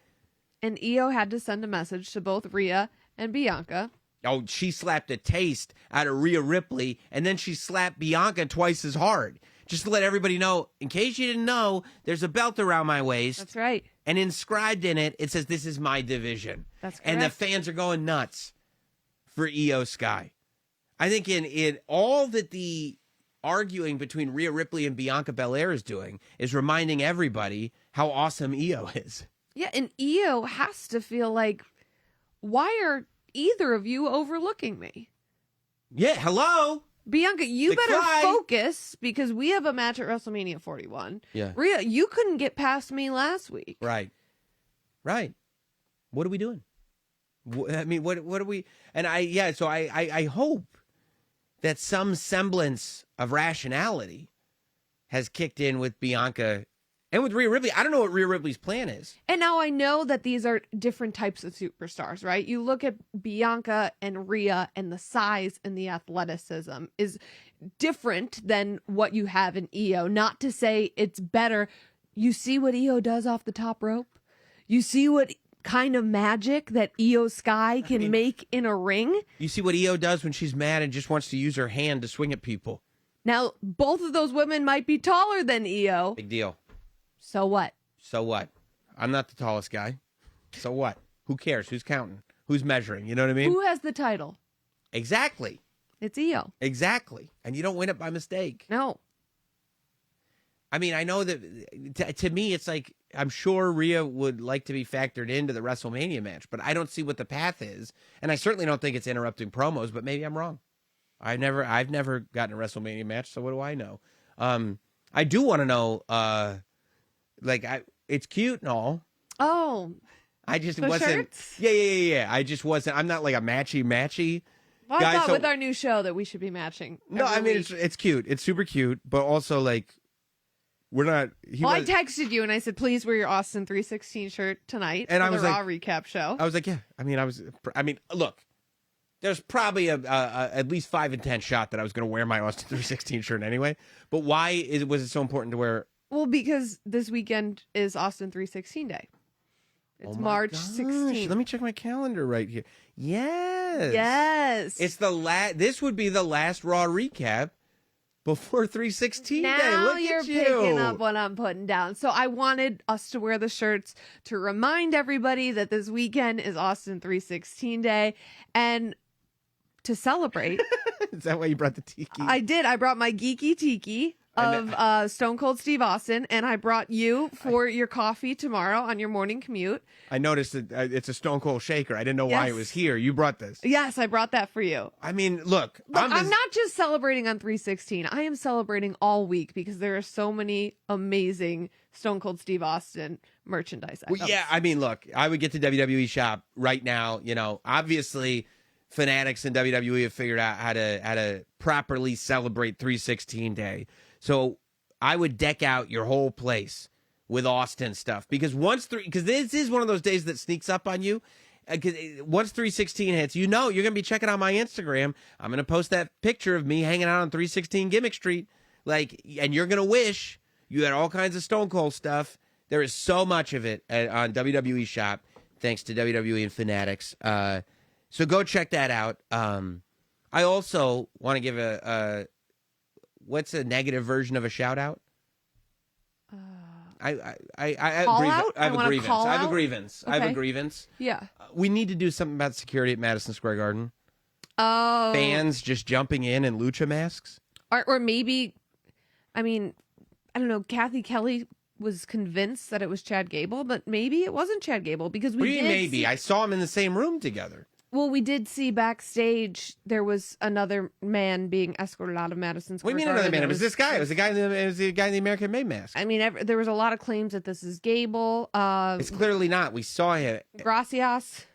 Speaker 2: And Io had to send a message to both Rhea and Bianca
Speaker 1: Oh, she slapped a taste out of Rhea Ripley, and then she slapped Bianca twice as hard. Just to let everybody know, in case you didn't know, there's a belt around my waist.
Speaker 2: That's right.
Speaker 1: And inscribed in it, it says, "This is my division."
Speaker 2: That's correct.
Speaker 1: And the fans are going nuts for Io Sky. I think in all that the arguing between Rhea Ripley and Bianca Belair is doing is reminding everybody how awesome Io is.
Speaker 2: Yeah, and Io has to feel like, why are either of you overlooking me?
Speaker 1: Yeah, hello.
Speaker 2: Bianca, you
Speaker 1: Like,
Speaker 2: better
Speaker 1: fly.
Speaker 2: focus because we have a match at WrestleMania 41.
Speaker 1: Yeah.
Speaker 2: Rhea, you couldn't get past me last week.
Speaker 1: Right. What are we doing? I mean, what are we? And so I hope that some semblance of rationality has kicked in with Bianca and with Rhea Ripley. I don't know what Rhea Ripley's plan is.
Speaker 2: And now I know that these are different types of superstars, right? You look at Bianca and Rhea, and the size and the athleticism is different than what you have in Io. Not to say it's better. You see what Io does off the top rope? You see what kind of magic that Io Sky can make in a ring?
Speaker 1: You see what Io does when she's mad and just wants to use her hand to swing at people.
Speaker 2: Now, both of those women might be taller than Io.
Speaker 1: Big deal.
Speaker 2: So what?
Speaker 1: So what? I'm not the tallest guy. So what? Who cares? Who's counting? Who's measuring? You know what I mean?
Speaker 2: Who has the title?
Speaker 1: Exactly.
Speaker 2: It's Io.
Speaker 1: Exactly. And you don't win it by mistake.
Speaker 2: No.
Speaker 1: I mean, I know that to me, it's like, I'm sure Rhea would like to be factored into the WrestleMania match, but I don't see what the path is. And I certainly don't think it's interrupting promos, but maybe I'm wrong. I've never gotten a WrestleMania match, so what do I know? I do want to know, it's cute and all.
Speaker 2: Oh.
Speaker 1: I just
Speaker 2: The
Speaker 1: wasn't.
Speaker 2: shirts?
Speaker 1: Yeah. I just wasn't. I'm not like a matchy.
Speaker 2: Well, I
Speaker 1: Guys,
Speaker 2: thought
Speaker 1: so-
Speaker 2: with our new show that we should be matching.
Speaker 1: No,
Speaker 2: every
Speaker 1: I mean,
Speaker 2: week.
Speaker 1: it's cute. It's super cute, but also like, we're not.
Speaker 2: I texted you and I said, please wear your Austin 316 shirt tonight
Speaker 1: And
Speaker 2: for
Speaker 1: I was
Speaker 2: the
Speaker 1: like-
Speaker 2: Raw recap show.
Speaker 1: I was like, yeah. I mean, look, there's probably a at least 5 in 10 shot that I was going to wear my Austin 316 shirt anyway. But why was it so important to wear?
Speaker 2: Well, because this weekend is Austin 316 Day. It's
Speaker 1: Oh my
Speaker 2: March
Speaker 1: gosh,
Speaker 2: 16th.
Speaker 1: Let me check my calendar right here. Yes.
Speaker 2: Yes.
Speaker 1: It's the This would be the last Raw recap before 316
Speaker 2: now
Speaker 1: Day. Look
Speaker 2: you're
Speaker 1: at you.
Speaker 2: picking up what I'm putting down. So I wanted us to wear the shirts to remind everybody that this weekend is Austin 316 Day. And to celebrate,
Speaker 1: Is that why you brought the tiki?
Speaker 2: I did. I brought my geeky tiki of Stone Cold Steve Austin, and I brought you for your coffee tomorrow on your morning commute.
Speaker 1: I noticed that it's a Stone Cold Shaker. I didn't know why
Speaker 2: Yes.
Speaker 1: it was here. You brought this.
Speaker 2: Yes, I brought that for you.
Speaker 1: I mean, look,
Speaker 2: But I'm not just celebrating on 316. I am celebrating all week because there are so many amazing Stone Cold Steve Austin merchandise items.
Speaker 1: Well, yeah, I mean, look, I would get to WWE shop right now. You know, obviously, fanatics in WWE have figured out how to properly celebrate 316 Day. So I would deck out your whole place with Austin stuff because this is one of those days that sneaks up on you. Once 316 hits, you know you're gonna be checking out my Instagram. I'm gonna post that picture of me hanging out on 316 Gimmick Street, and you're gonna wish you had all kinds of Stone Cold stuff. There is so much of it on WWE Shop, thanks to WWE and Fanatics. So go check that out. I also want to give what's a negative version of a shout out? I
Speaker 2: Call out?
Speaker 1: I have
Speaker 2: I
Speaker 1: a
Speaker 2: wanna
Speaker 1: grievance.
Speaker 2: call
Speaker 1: I have a
Speaker 2: out?
Speaker 1: grievance. I have a
Speaker 2: Okay.
Speaker 1: grievance.
Speaker 2: Yeah.
Speaker 1: We need to do something about security at Madison Square Garden.
Speaker 2: Oh.
Speaker 1: Fans just jumping in lucha masks.
Speaker 2: Or maybe, I mean, I don't know. Kathy Kelly was convinced that it was Chad Gable, but maybe it wasn't Chad Gable because
Speaker 1: What do
Speaker 2: we
Speaker 1: you
Speaker 2: did
Speaker 1: mean maybe?
Speaker 2: see-
Speaker 1: I saw them in the same room together.
Speaker 2: well, we did see backstage there was another man being escorted out of Madison
Speaker 1: What
Speaker 2: Square
Speaker 1: do you mean
Speaker 2: Garden.
Speaker 1: another man?
Speaker 2: It
Speaker 1: It was this guy. It was the guy. It was the guy in the American Made mask.
Speaker 2: I mean, there was a lot of claims that this is Gable.
Speaker 1: It's clearly not. We saw him.
Speaker 2: Gracias.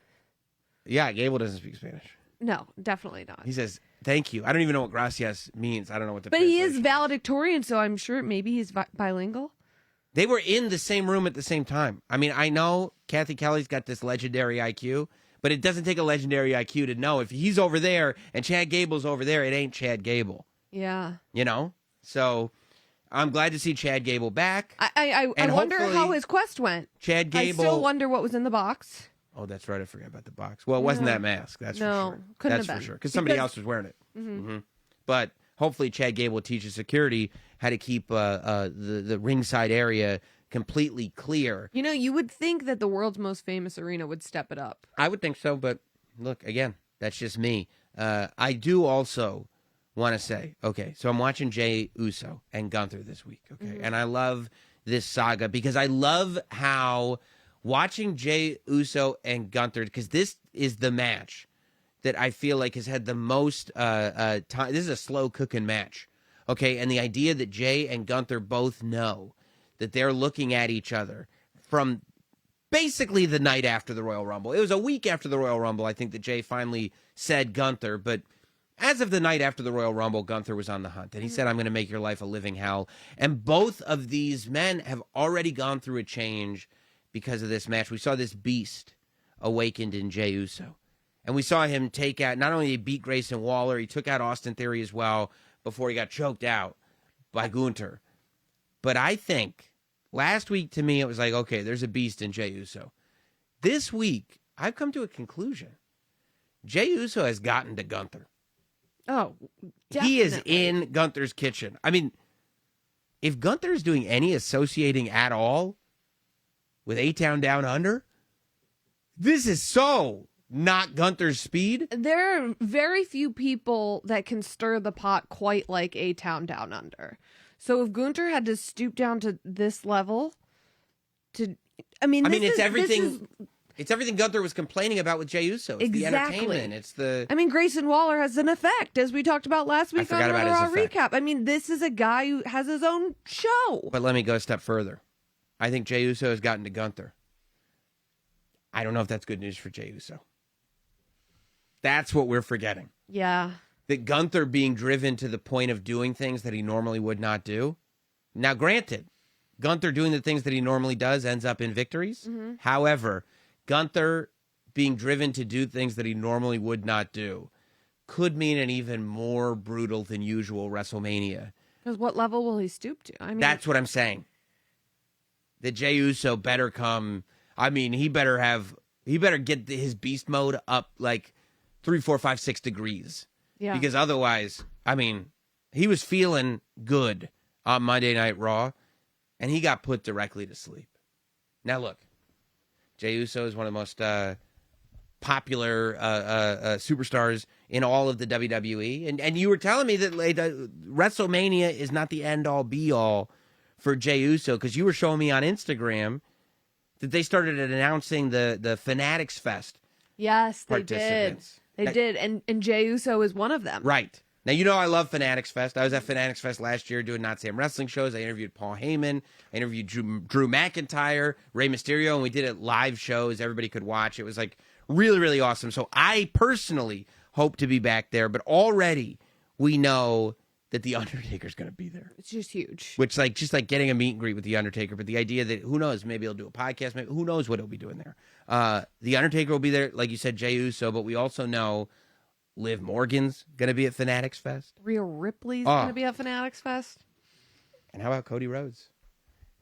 Speaker 1: Yeah, Gable doesn't speak Spanish.
Speaker 2: No, definitely not.
Speaker 1: He says, "Thank you." I don't even know what gracias means. I don't know what the.
Speaker 2: But he is
Speaker 1: translation-
Speaker 2: valedictorian, so I'm sure maybe he's bilingual.
Speaker 1: They were in the same room at the same time. I mean, I know Kathy Kelly's got this legendary IQ, but it doesn't take a legendary IQ to know if he's over there and Chad Gable's over there, it ain't Chad Gable.
Speaker 2: Yeah.
Speaker 1: You know? So I'm glad to see Chad Gable back.
Speaker 2: I
Speaker 1: And
Speaker 2: wonder
Speaker 1: hopefully-
Speaker 2: how his quest went.
Speaker 1: Chad Gable.
Speaker 2: I still wonder what was in the box.
Speaker 1: Oh, that's right. I forgot about the box. Well, it wasn't
Speaker 2: Yeah.
Speaker 1: that mask. That's
Speaker 2: No,
Speaker 1: for sure.
Speaker 2: couldn't
Speaker 1: That's
Speaker 2: have
Speaker 1: for
Speaker 2: been.
Speaker 1: sure. Because somebody
Speaker 2: Because-
Speaker 1: else was wearing it.
Speaker 2: Mhm.
Speaker 1: But hopefully, Chad Gable teaches security how to keep the ringside area completely clear.
Speaker 2: You know, you would think that the world's most famous arena would step it up.
Speaker 1: I would think so, but look, again, that's just me. I do also want to say, okay, so I'm watching Jey Uso and Gunther this week, okay? And I love this saga because I love how watching Jey Uso and Gunther, because this is the match that I feel like has had the most time. This is a slow cooking match, okay? And the idea that Jey and Gunther both know that they're looking at each other from basically the night after the Royal Rumble. It was a week after the Royal Rumble, I think, that Jey finally said Gunther, but as of the night after the Royal Rumble, Gunther was on the hunt, and he said, I'm going to make your life a living hell. And both of these men have already gone through a change because of this match. We saw this beast awakened in Jey Uso, and we saw him take out, not only he beat Grayson Waller, he took out Austin Theory as well before he got choked out by Gunther. But I think last week, to me, it was like, okay, there's a beast in Jey Uso. This week, I've come to a conclusion. Jey Uso has gotten to Gunther.
Speaker 2: Oh,
Speaker 1: He is
Speaker 2: definitely.
Speaker 1: in Gunther's kitchen. I mean, if Gunther's doing any associating at all with A-Town Down Under, this is so not Gunther's speed.
Speaker 2: There are very few people that can stir the pot quite like A-Town Down Under. So if Gunther had to stoop down to this level,
Speaker 1: It's everything. It's everything Gunther was complaining about with Jey Uso. It's the
Speaker 2: Exactly.
Speaker 1: entertainment. It's the.
Speaker 2: I mean, Grayson Waller has an effect, as we talked about last week on
Speaker 1: forgot
Speaker 2: the
Speaker 1: about his
Speaker 2: Raw
Speaker 1: effect.
Speaker 2: recap. I mean, this is a guy who has his own show.
Speaker 1: But let me go a step further. I think Jey Uso has gotten to Gunther. I don't know if that's good news for Jey Uso. That's what we're forgetting.
Speaker 2: Yeah.
Speaker 1: That Gunther being driven to the point of doing things that he normally would not do. Now, granted, Gunther doing the things that he normally does ends up in victories. However, Gunther being driven to do things that he normally would not do could mean an even more brutal than usual WrestleMania.
Speaker 2: Because what level will he stoop to? I mean,
Speaker 1: That's what I'm saying. That Jey Uso better come. I mean, he better get his beast mode up like 3, 4, 5, 6 degrees.
Speaker 2: yeah.
Speaker 1: Because otherwise, I mean, he was feeling good on Monday Night Raw, and he got put directly to sleep. Now, look, Jey Uso is one of the most popular superstars in all of the WWE. And you were telling me that WrestleMania is not the end-all, be-all for Jey Uso, because you were showing me on Instagram that they started announcing the Fanatics Fest
Speaker 2: Yes, they did.
Speaker 1: participants.
Speaker 2: They did. And Jey Uso is one of them.
Speaker 1: Right. Now, you know I love Fanatics Fest. I was at Fanatics Fest last year doing Not Sam Wrestling shows. I interviewed Paul Heyman. I interviewed Drew McIntyre, Rey Mysterio, and we did it live shows. Everybody could watch. It was like really, really awesome. So I personally hope to be back there, but already we know that The Undertaker's going to be there.
Speaker 2: It's just huge.
Speaker 1: Which, just like getting a meet and greet with The Undertaker, but the idea that, who knows, maybe he'll do a podcast, maybe, who knows what he'll be doing there. The Undertaker will be there, like you said, Jey Uso, but we also know Liv Morgan's going to be at Fanatics Fest.
Speaker 2: Rhea Ripley's
Speaker 1: Oh.
Speaker 2: going to be at Fanatics Fest.
Speaker 1: And how about Cody Rhodes?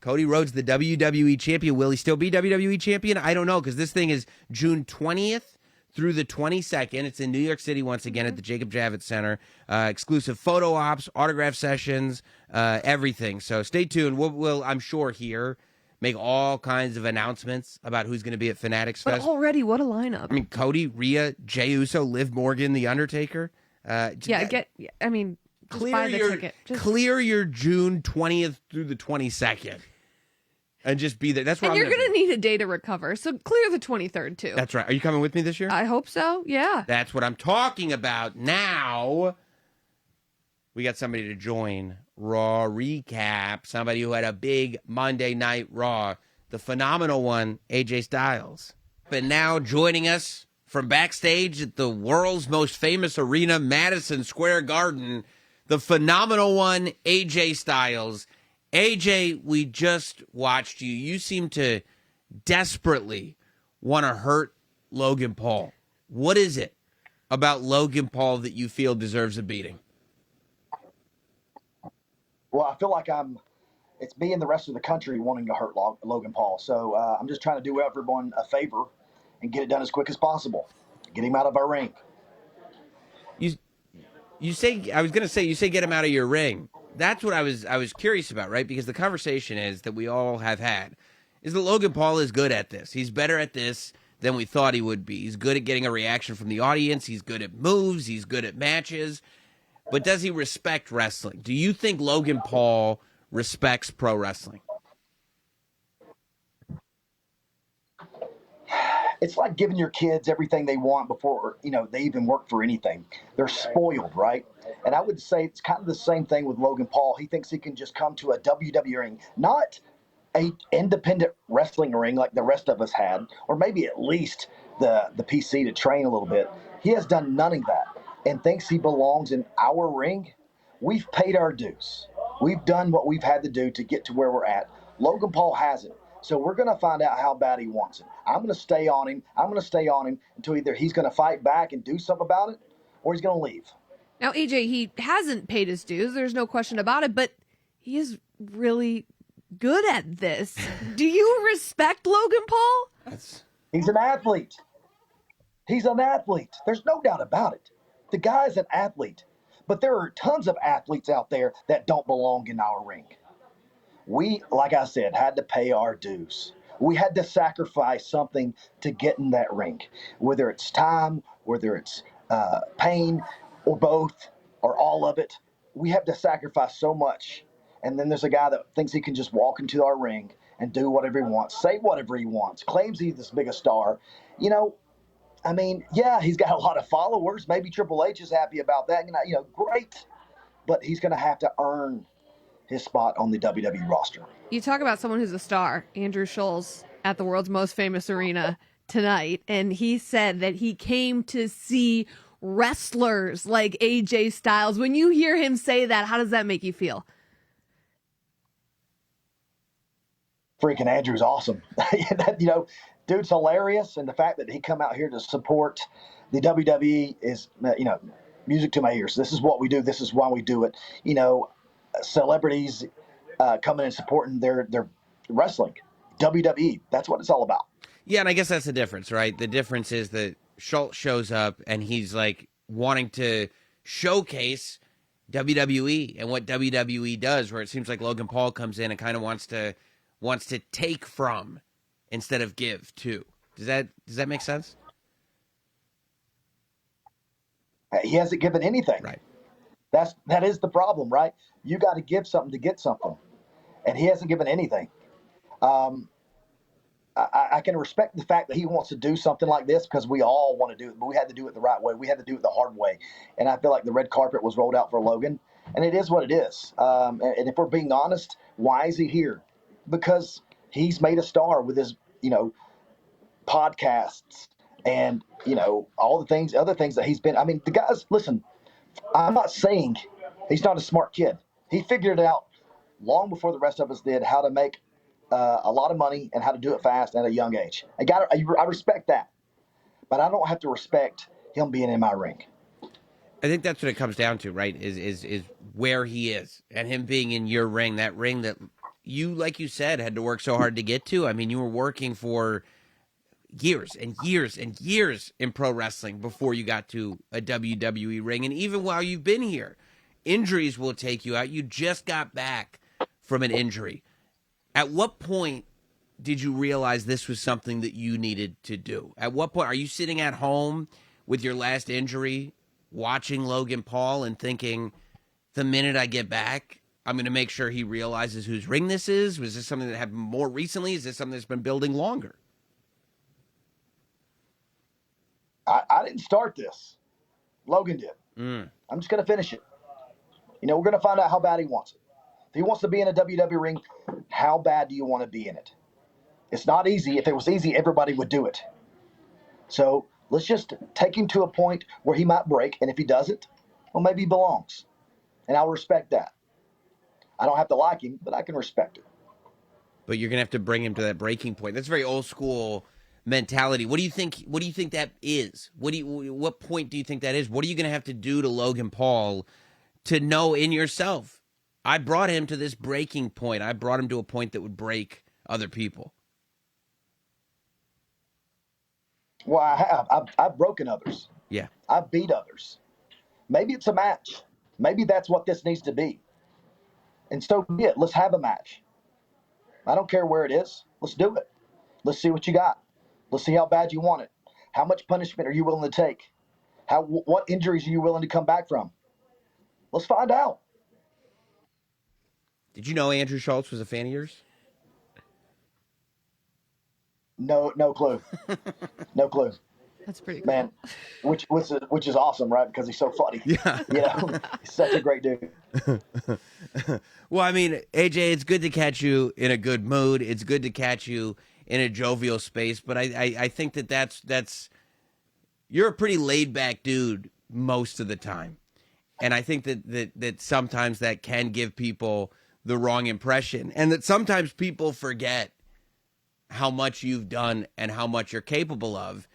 Speaker 1: Cody Rhodes, the WWE champion. Will he still be WWE champion? I don't know, because this thing is June 20th through the 22nd. It's in New York City once again at the Jacob Javits Center. Exclusive photo ops, autograph sessions, everything. So stay tuned. We'll, I'm sure, here make all kinds of announcements about who's going to be at Fanatics
Speaker 2: But
Speaker 1: Fest.
Speaker 2: already, what a lineup.
Speaker 1: I mean, Cody, Rhea, Jey Uso, Liv Morgan, The Undertaker. Just
Speaker 2: buy the ticket.
Speaker 1: Clear your June 20th through the 22nd. And just be there. That's where
Speaker 2: And
Speaker 1: I'm
Speaker 2: you're going to need a day to recover. So clear the 23rd, too.
Speaker 1: That's right. Are you coming with me this year?
Speaker 2: I hope so. Yeah.
Speaker 1: That's what I'm talking about. Now, we got somebody to join Raw Recap. Somebody who had a big Monday Night Raw. The phenomenal one, AJ Styles. And now joining us from backstage at the world's most famous arena, Madison Square Garden, the phenomenal one, AJ Styles. AJ, we just watched you. You seem to desperately want to hurt Logan Paul. What is it about Logan Paul that you feel deserves a beating?
Speaker 3: Well, I feel like it's me and the rest of the country wanting to hurt Logan Paul. So I'm just trying to do everyone a favor and get it done as quick as possible. Get him out of our ring.
Speaker 1: You say, I was going to say, you say get him out of your ring. That's what I was curious about, right? Because the conversation is that we all have had is that Logan Paul is good at this. He's better at this than we thought he would be. He's good at getting a reaction from the audience. He's good at moves. He's good at matches. But does he respect wrestling? Do you think Logan Paul respects pro wrestling?
Speaker 3: It's like giving your kids everything they want before, they even work for anything. They're spoiled, right? And I would say it's kind of the same thing with Logan Paul. He thinks he can just come to a WWE ring, not a independent wrestling ring like the rest of us had, or maybe at least the PC to train a little bit. He has done none of that and thinks he belongs in our ring. We've paid our dues. We've done what we've had to do to get to where we're at. Logan Paul hasn't. So we're going to find out how bad he wants it. I'm going to stay on him. I'm going to stay on him until either he's going to fight back and do something about it, or he's going to leave.
Speaker 2: Now, AJ, he hasn't paid his dues. There's no question about it, but he is really good at this. Do you respect Logan Paul?
Speaker 3: He's an athlete. He's an athlete. There's no doubt about it. The guy's an athlete. But there are tons of athletes out there that don't belong in our ring. We, like I said, had to pay our dues. We had to sacrifice something to get in that ring, whether it's time, whether it's pain, or both, or all of it. We have to sacrifice so much. And then there's a guy that thinks he can just walk into our ring and do whatever he wants, say whatever he wants, claims he's this big a star. Yeah, he's got a lot of followers. Maybe Triple H is happy about that. Great. But he's going to have to earn his spot on the WWE roster.
Speaker 2: You talk about someone who's a star, Andrew Schulz, at the world's most famous arena tonight, and he said that he came to see wrestlers like AJ Styles. When you hear him say that, how does that make you feel?
Speaker 3: Freaking Andrew's awesome. Dude's hilarious, and the fact that he come out here to support the WWE is, music to my ears. This is what we do. This is why we do it. Celebrities coming and supporting their wrestling. WWE, that's what it's all about.
Speaker 1: Yeah, and I guess that's the difference, right? The difference is that Schultz shows up and he's like wanting to showcase WWE and what WWE does, where it seems like Logan Paul comes in and kind of wants to take from instead of give to. Does that make sense?
Speaker 3: He hasn't given anything.
Speaker 1: Right.
Speaker 3: That is the problem, right? You got to give something to get something, and he hasn't given anything. I can respect the fact that he wants to do something like this because we all want to do it, but we had to do it the right way. We had to do it the hard way, and I feel like the red carpet was rolled out for Logan, and it is what it is. And if we're being honest, why is he here? Because he's made a star with his, podcasts and all the things, other things that he's been. I mean, the guys. Listen, I'm not saying he's not a smart kid. He figured it out long before the rest of us did how to make a lot of money and how to do it fast at a young age. I respect that, but I don't have to respect him being in my ring.
Speaker 1: I think that's what it comes down to, right? Is where he is and him being in your ring, that ring that you, like you said, had to work so hard to get to. I mean, you were working for years and years and years in pro wrestling before you got to a WWE ring. And even while you've been here, injuries will take you out. You just got back from an injury. At what point did you realize this was something that you needed to do? At what point are you sitting at home with your last injury, watching Logan Paul and thinking, the minute I get back, I'm going to make sure he realizes whose ring this is? Was this something that happened more recently? Is this something that's been building longer?
Speaker 3: I didn't start this. Logan did. I'm just going to finish it. We're going to find out how bad he wants it. If he wants to be in a WWE ring, how bad do you want to be in it? It's not easy. If it was easy, everybody would do it. So let's just take him to a point where he might break, and if he doesn't, well, maybe he belongs. And I'll respect that. I don't have to like him, but I can respect it.
Speaker 1: But you're going to have to bring him to that breaking point. That's very old school mentality. What do you think that is? What point do you think that is? What are you going to have to do to Logan Paul to know in yourself, I brought him to this breaking point. I brought him to a point that would break other people?
Speaker 3: Well, I have. I've broken others.
Speaker 1: Yeah.
Speaker 3: I've beat others. Maybe it's a match. Maybe that's what this needs to be. And so be it. Let's have a match. I don't care where it is. Let's do it. Let's see what you got. Let's see how bad you want it. How much punishment are you willing to take? What injuries are you willing to come back from? Let's find out.
Speaker 1: Did you know Andrew Schultz was a fan of yours?
Speaker 3: No, no clue. No clue.
Speaker 2: That's pretty cool.
Speaker 3: Man, which is awesome, right? Because he's so funny.
Speaker 1: Yeah.
Speaker 3: You know, he's such a great dude.
Speaker 1: Well, I mean, AJ, it's good to catch you in a good mood. It's good to catch you in a jovial space. But I think that's you're a pretty laid back dude most of the time, and I think that sometimes that can give people the wrong impression, and that sometimes people forget how much you've done and how much you're capable of.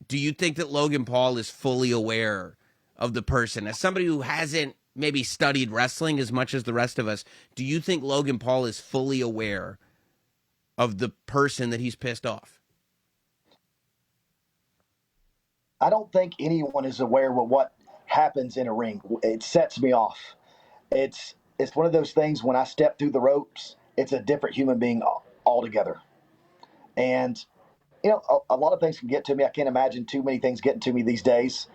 Speaker 1: Do you think that Logan Paul is fully aware of the person? As somebody who hasn't maybe studied wrestling as much as the rest of us, do you think Logan Paul is fully aware of the person that he's pissed off?
Speaker 3: I don't think anyone is aware of what happens in a ring. It sets me off. It's one of those things when I step through the ropes, it's a different human being altogether. And a lot of things can get to me. I can't imagine too many things getting to me these days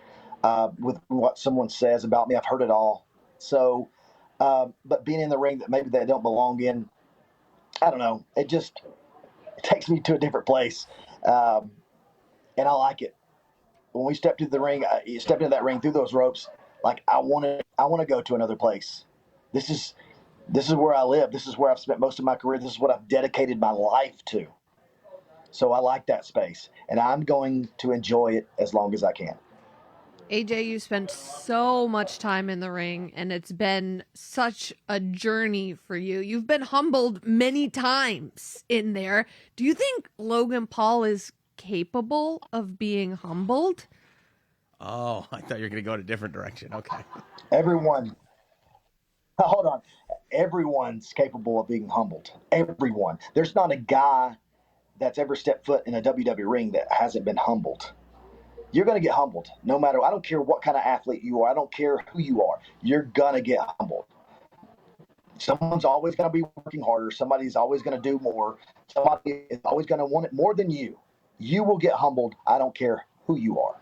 Speaker 3: with what someone says about me. I've heard it all. So, but being in the ring that maybe they don't belong in, I don't know. It takes me to a different place, and I like it. When we step through the ring, you step into that ring through those ropes. Like I want to go to another place. This is where I live. This is where I've spent most of my career. This is what I've dedicated my life to. So I like that space, and I'm going to enjoy it as long as I can.
Speaker 2: AJ, you spent so much time in the ring, and it's been such a journey for you. You've been humbled many times in there. Do you think Logan Paul is capable of being humbled?
Speaker 1: Oh, I thought you were going to go in a different direction. Okay.
Speaker 3: Everyone, hold on. Everyone's capable of being humbled. Everyone. There's not a guy that's ever stepped foot in a WWE ring that hasn't been humbled. You're going to get humbled no matter. I don't care what kind of athlete you are. I don't care who you are. You're going to get humbled. Someone's always going to be working harder. Somebody's always going to do more. Somebody is always going to want it more than you. You will get humbled. I don't care who you are.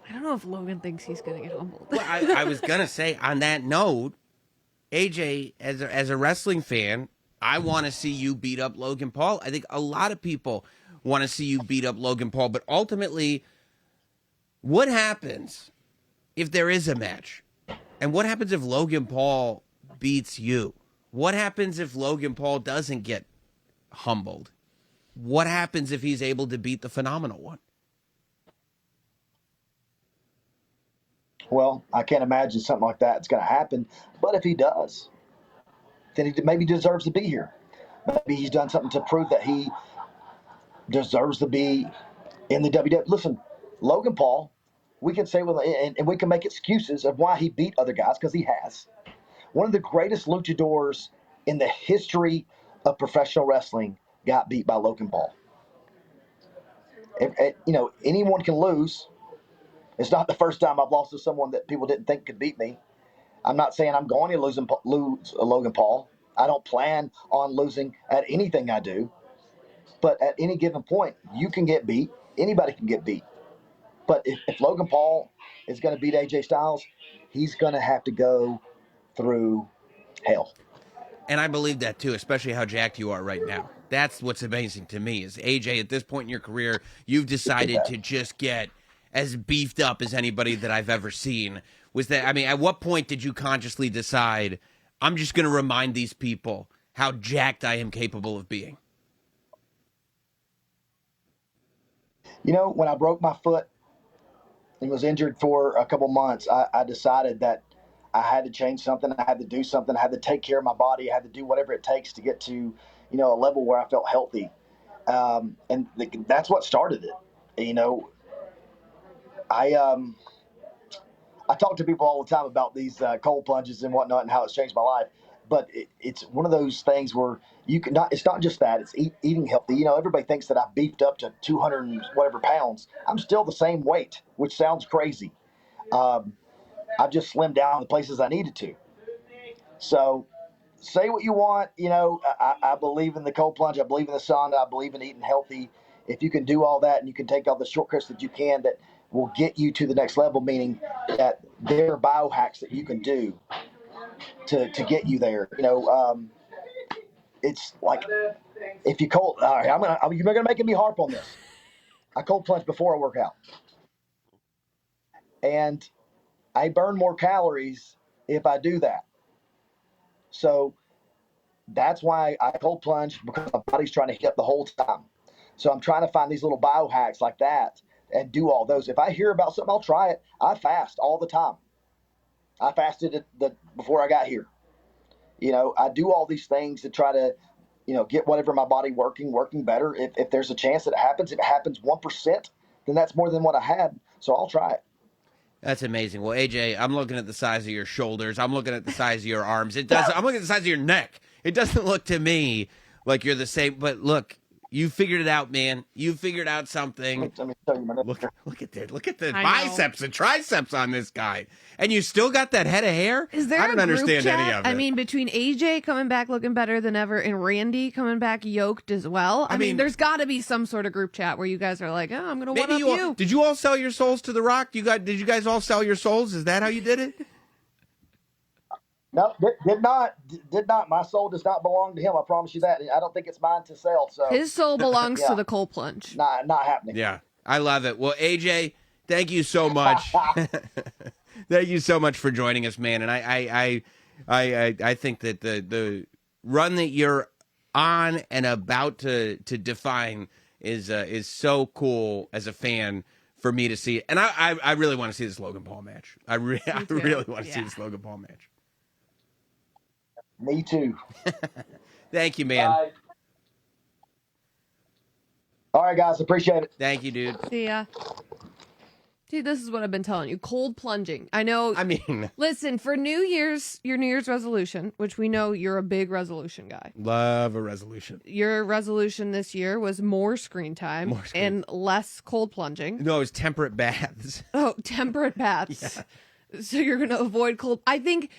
Speaker 2: I don't know if Logan thinks he's going to get humbled.
Speaker 1: Well, I was going to say, on that note, AJ, as a wrestling fan, I want to see you beat up Logan Paul. I think a lot of people want to see you beat up Logan Paul. But ultimately, what happens if there is a match? And what happens if Logan Paul beats you? What happens if Logan Paul doesn't get humbled? What happens if he's able to beat the Phenomenal One?
Speaker 3: Well, I can't imagine something like that's going to happen. But if he does, then he maybe deserves to be here. Maybe he's done something to prove that he deserves to be in the WWE. Listen, Logan Paul, we can say, well, and we can make excuses of why he beat other guys, because he has. One of the greatest luchadors in the history of professional wrestling got beat by Logan Paul. Anyone can lose. It's not the first time I've lost to someone that people didn't think could beat me. I'm not saying I'm going to lose Logan Paul. I don't plan on losing at anything I do. But at any given point, you can get beat. Anybody can get beat. But if Logan Paul is going to beat AJ Styles, he's going to have to go through hell.
Speaker 1: And I believe that too, especially how jacked you are right now. That's what's amazing to me is AJ, at this point in your career, you've decided to just get as beefed up as anybody that I've ever seen. At what point did you consciously decide, I'm just going to remind these people how jacked I am capable of being?
Speaker 3: When I broke my foot and was injured for a couple months, I decided that I had to change something. I had to do something. I had to take care of my body. I had to do whatever it takes to get to, a level where I felt healthy. That's what started it. I talk to people all the time about these cold plunges and whatnot and how it's changed my life. but it's one of those things where you can not. It's not just that; it's eating healthy. You know, everybody thinks that I beefed up to 200 and whatever pounds. I'm still the same weight, which sounds crazy. Um, I've just slimmed down the places I needed to. So say what you want. You know, I believe in the cold plunge. I believe in the sauna. I believe in eating healthy. If you can do all that and you can take all the shortcuts that you can that will get you to the next level, meaning that there are biohacks that you can do to get you there. You know, it's like if you cold. All right, you're gonna make me harp on this. I cold plunge before I work out, and I burn more calories if I do that. So that's why I cold plunge, because my body's trying to heat up the whole time. So I'm trying to find these little biohacks like that and do all those. If I hear about something, I'll try it. I fast all the time. I fasted before I got here. You know, I do all these things to try to, you know, get whatever my body working better. If there's a chance that it happens, if it happens 1%, then that's more than what I had. So I'll try it.
Speaker 1: That's amazing. Well, AJ, I'm looking at the size of your shoulders. I'm looking at the size of your arms. I'm looking at the size of your neck. It doesn't look to me like you're the same. But look, you figured it out, man. You figured out something.
Speaker 3: Let me show you my neck.
Speaker 1: Look at that. Look at the
Speaker 2: I
Speaker 1: biceps and triceps on this guy. And you still got that head of hair?
Speaker 2: Is there
Speaker 1: I
Speaker 2: a
Speaker 1: don't
Speaker 2: group
Speaker 1: understand
Speaker 2: chat?
Speaker 1: any of it.
Speaker 2: I mean, between AJ coming back looking better than ever and Randy coming back yoked as well. I mean, there's got to be some sort of group chat where you guys are like, oh, I'm going to one up you.
Speaker 1: Did you all sell your souls to The Rock? Did you guys all sell your souls? Is that how you did it?
Speaker 3: No, did not. My soul does not belong to him. I promise you that. I don't think it's mine to sell. So
Speaker 2: His soul belongs
Speaker 3: Yeah.
Speaker 2: to the cold plunge.
Speaker 3: not happening.
Speaker 1: Yeah, I love it. Well, AJ, thank you so much. Thank you so much for joining us, man. And I think that the run that you're on and about to define is so cool as a fan for me to see. And I really want to see this Logan Paul match. I really want to see this Logan Paul match.
Speaker 3: Me too.
Speaker 1: Thank you, man.
Speaker 3: All right, guys. Appreciate it.
Speaker 1: Thank you, dude.
Speaker 2: See ya. See, this is what I've been telling you. Cold plunging. I know.
Speaker 1: I mean,
Speaker 2: Listen, for your New Year's resolution, which we know you're a big resolution guy.
Speaker 1: love a resolution.
Speaker 2: Your resolution this year was more screen time and less cold plunging.
Speaker 1: No, it was temperate baths.
Speaker 2: Oh, temperate baths. So you're going to avoid cold. I think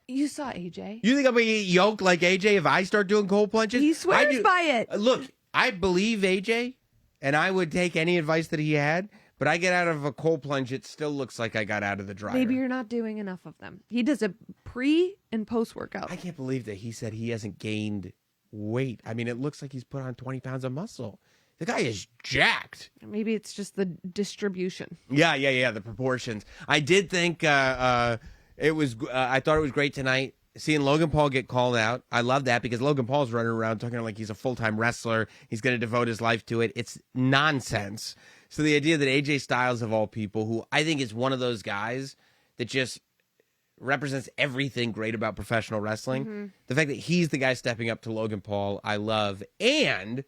Speaker 2: you saw AJ.
Speaker 1: You think I'm going to get yoked like AJ if I start doing cold plunges?
Speaker 2: He swears by it.
Speaker 1: Look, I believe AJ, and I would take any advice that he had, but I get out of a cold plunge, it still looks like I got out of the dryer.
Speaker 2: Maybe you're not doing enough of them. He does a pre and post workout.
Speaker 1: I can't believe that he said he hasn't gained weight. I mean, it looks like he's put on 20 pounds of muscle. The guy is jacked.
Speaker 2: Maybe it's just the distribution.
Speaker 1: Yeah, the proportions. I did think it was. I thought it was great tonight seeing Logan Paul get called out. I love that because Logan Paul's running around talking like he's a full-time wrestler. He's going to devote his life to it. It's nonsense. So the idea that AJ Styles, of all people, who I think is one of those guys that just represents everything great about professional wrestling, the fact that he's the guy stepping up to Logan Paul, I love. And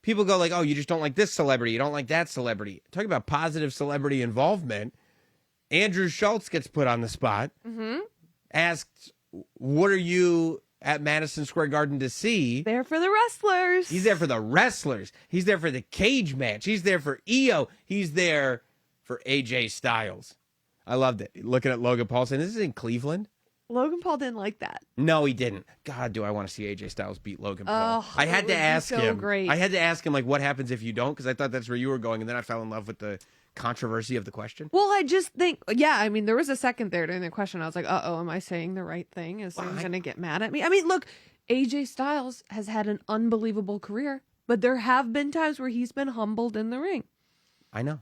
Speaker 1: people go like, oh, you just don't like this celebrity. You don't like that celebrity. Talking about positive celebrity involvement. Andrew Schultz gets put on the spot. Asked, what are you at Madison Square Garden to see?
Speaker 2: There for the wrestlers.
Speaker 1: He's there for the wrestlers. He's there for the cage match. He's there for EO. He's there for AJ Styles. I loved it. Looking at Logan Paul saying, this is in Cleveland?
Speaker 2: Logan Paul didn't like that.
Speaker 1: No, he didn't. God, do I want to see AJ Styles beat Logan Paul.
Speaker 2: Oh,
Speaker 1: I had
Speaker 2: it
Speaker 1: to
Speaker 2: would be
Speaker 1: ask
Speaker 2: so
Speaker 1: him.
Speaker 2: great.
Speaker 1: I had to ask him, like, what happens if you don't? Because I thought that's where you were going. And then I fell in love with the controversy of the question.
Speaker 2: Well, I just think, I mean, there was a second there during the question. I was like, uh-oh, am I saying the right thing? Is someone going to get mad at me? I mean, look, AJ Styles has had an unbelievable career, but there have been times where he's been humbled in the ring.
Speaker 1: I know.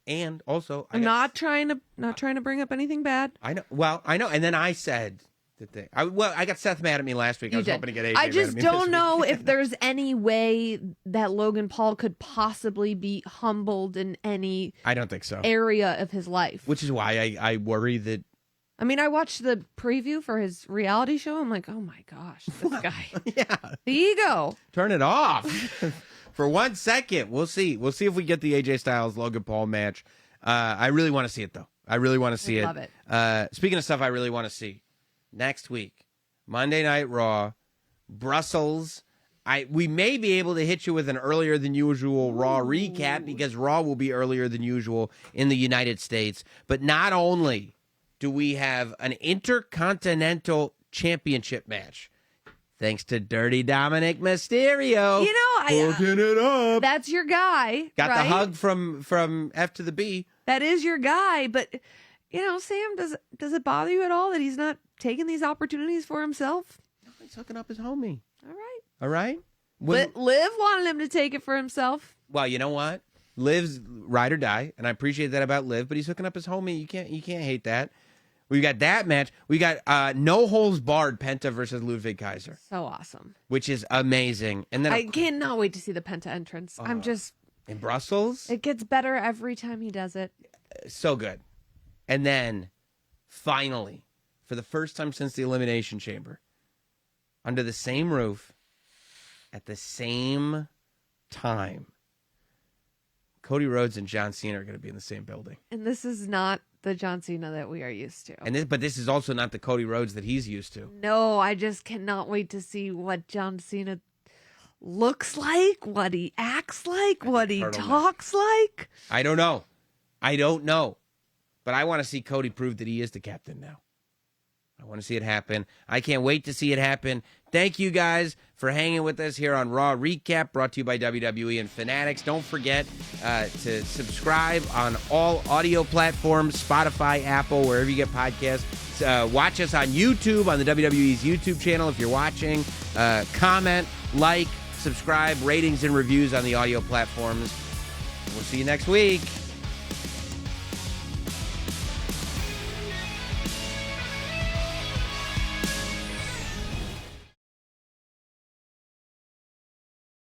Speaker 1: And also,
Speaker 2: I'm not trying to bring up anything bad.
Speaker 1: I know. Well, I know. And then I said that I got Seth mad at me last week. I was hoping to get AJ
Speaker 2: I just
Speaker 1: mad at me
Speaker 2: don't
Speaker 1: this
Speaker 2: know
Speaker 1: week.
Speaker 2: if there's any way that Logan Paul could possibly be humbled in any
Speaker 1: I don't think so.
Speaker 2: area of his life.
Speaker 1: Which is why I worry that.
Speaker 2: I mean, I watched the preview for his reality show. I'm like, oh my gosh, this guy.
Speaker 1: Yeah.
Speaker 2: The ego.
Speaker 1: Turn it off. For 1 second. We'll see. We'll see if we get the AJ Styles Logan Paul match. I really want to see it, though. I really want to see
Speaker 2: love it.
Speaker 1: Speaking of stuff I really want to see, next week Monday Night Raw, Brussels. We may be able to hit you with an earlier than usual Raw recap because Raw will be earlier than usual in the United States. But not only do we have an Intercontinental Championship match, thanks to Dirty Dominic Mysterio.
Speaker 2: You know,
Speaker 1: hooking it up.
Speaker 2: That's your guy.
Speaker 1: Got
Speaker 2: right?
Speaker 1: the hug from F to the B.
Speaker 2: That is your guy. But, you know, Sam, does it bother you at all that he's not taking these opportunities for himself?
Speaker 1: He's hooking up his homie.
Speaker 2: All right.
Speaker 1: All right?
Speaker 2: Liv wanted him to take it for himself.
Speaker 1: Well, you know what? Liv's ride or die, and I appreciate that about Liv, but he's hooking up his homie. You can't hate that. We got that match. We got no holds barred Penta versus Ludwig Kaiser,
Speaker 2: So awesome.
Speaker 1: which is amazing. And then
Speaker 2: I cannot wait to see the Penta entrance. I'm just,
Speaker 1: in Brussels,
Speaker 2: it gets better every time he does it.
Speaker 1: so good. And then finally, for the first time since the Elimination Chamber, under the same roof, at the same time, Cody Rhodes and John Cena are going to be in the same building.
Speaker 2: And this is not the John Cena that we are used to.
Speaker 1: But this is also not the Cody Rhodes that he's used to.
Speaker 2: No, I just cannot wait to see what John Cena looks like, what he acts like, what he talks like.
Speaker 1: I don't know. But I want to see Cody prove that he is the captain now. I want to see it happen. I can't wait to see it happen. Thank you guys for hanging with us here on Raw Recap, brought to you by WWE and Fanatics. Don't forget to subscribe on all audio platforms, Spotify, Apple, wherever you get podcasts. Watch us on YouTube, on the WWE's YouTube channel if you're watching. Comment, like, subscribe, ratings and reviews on the audio platforms. We'll see you next week.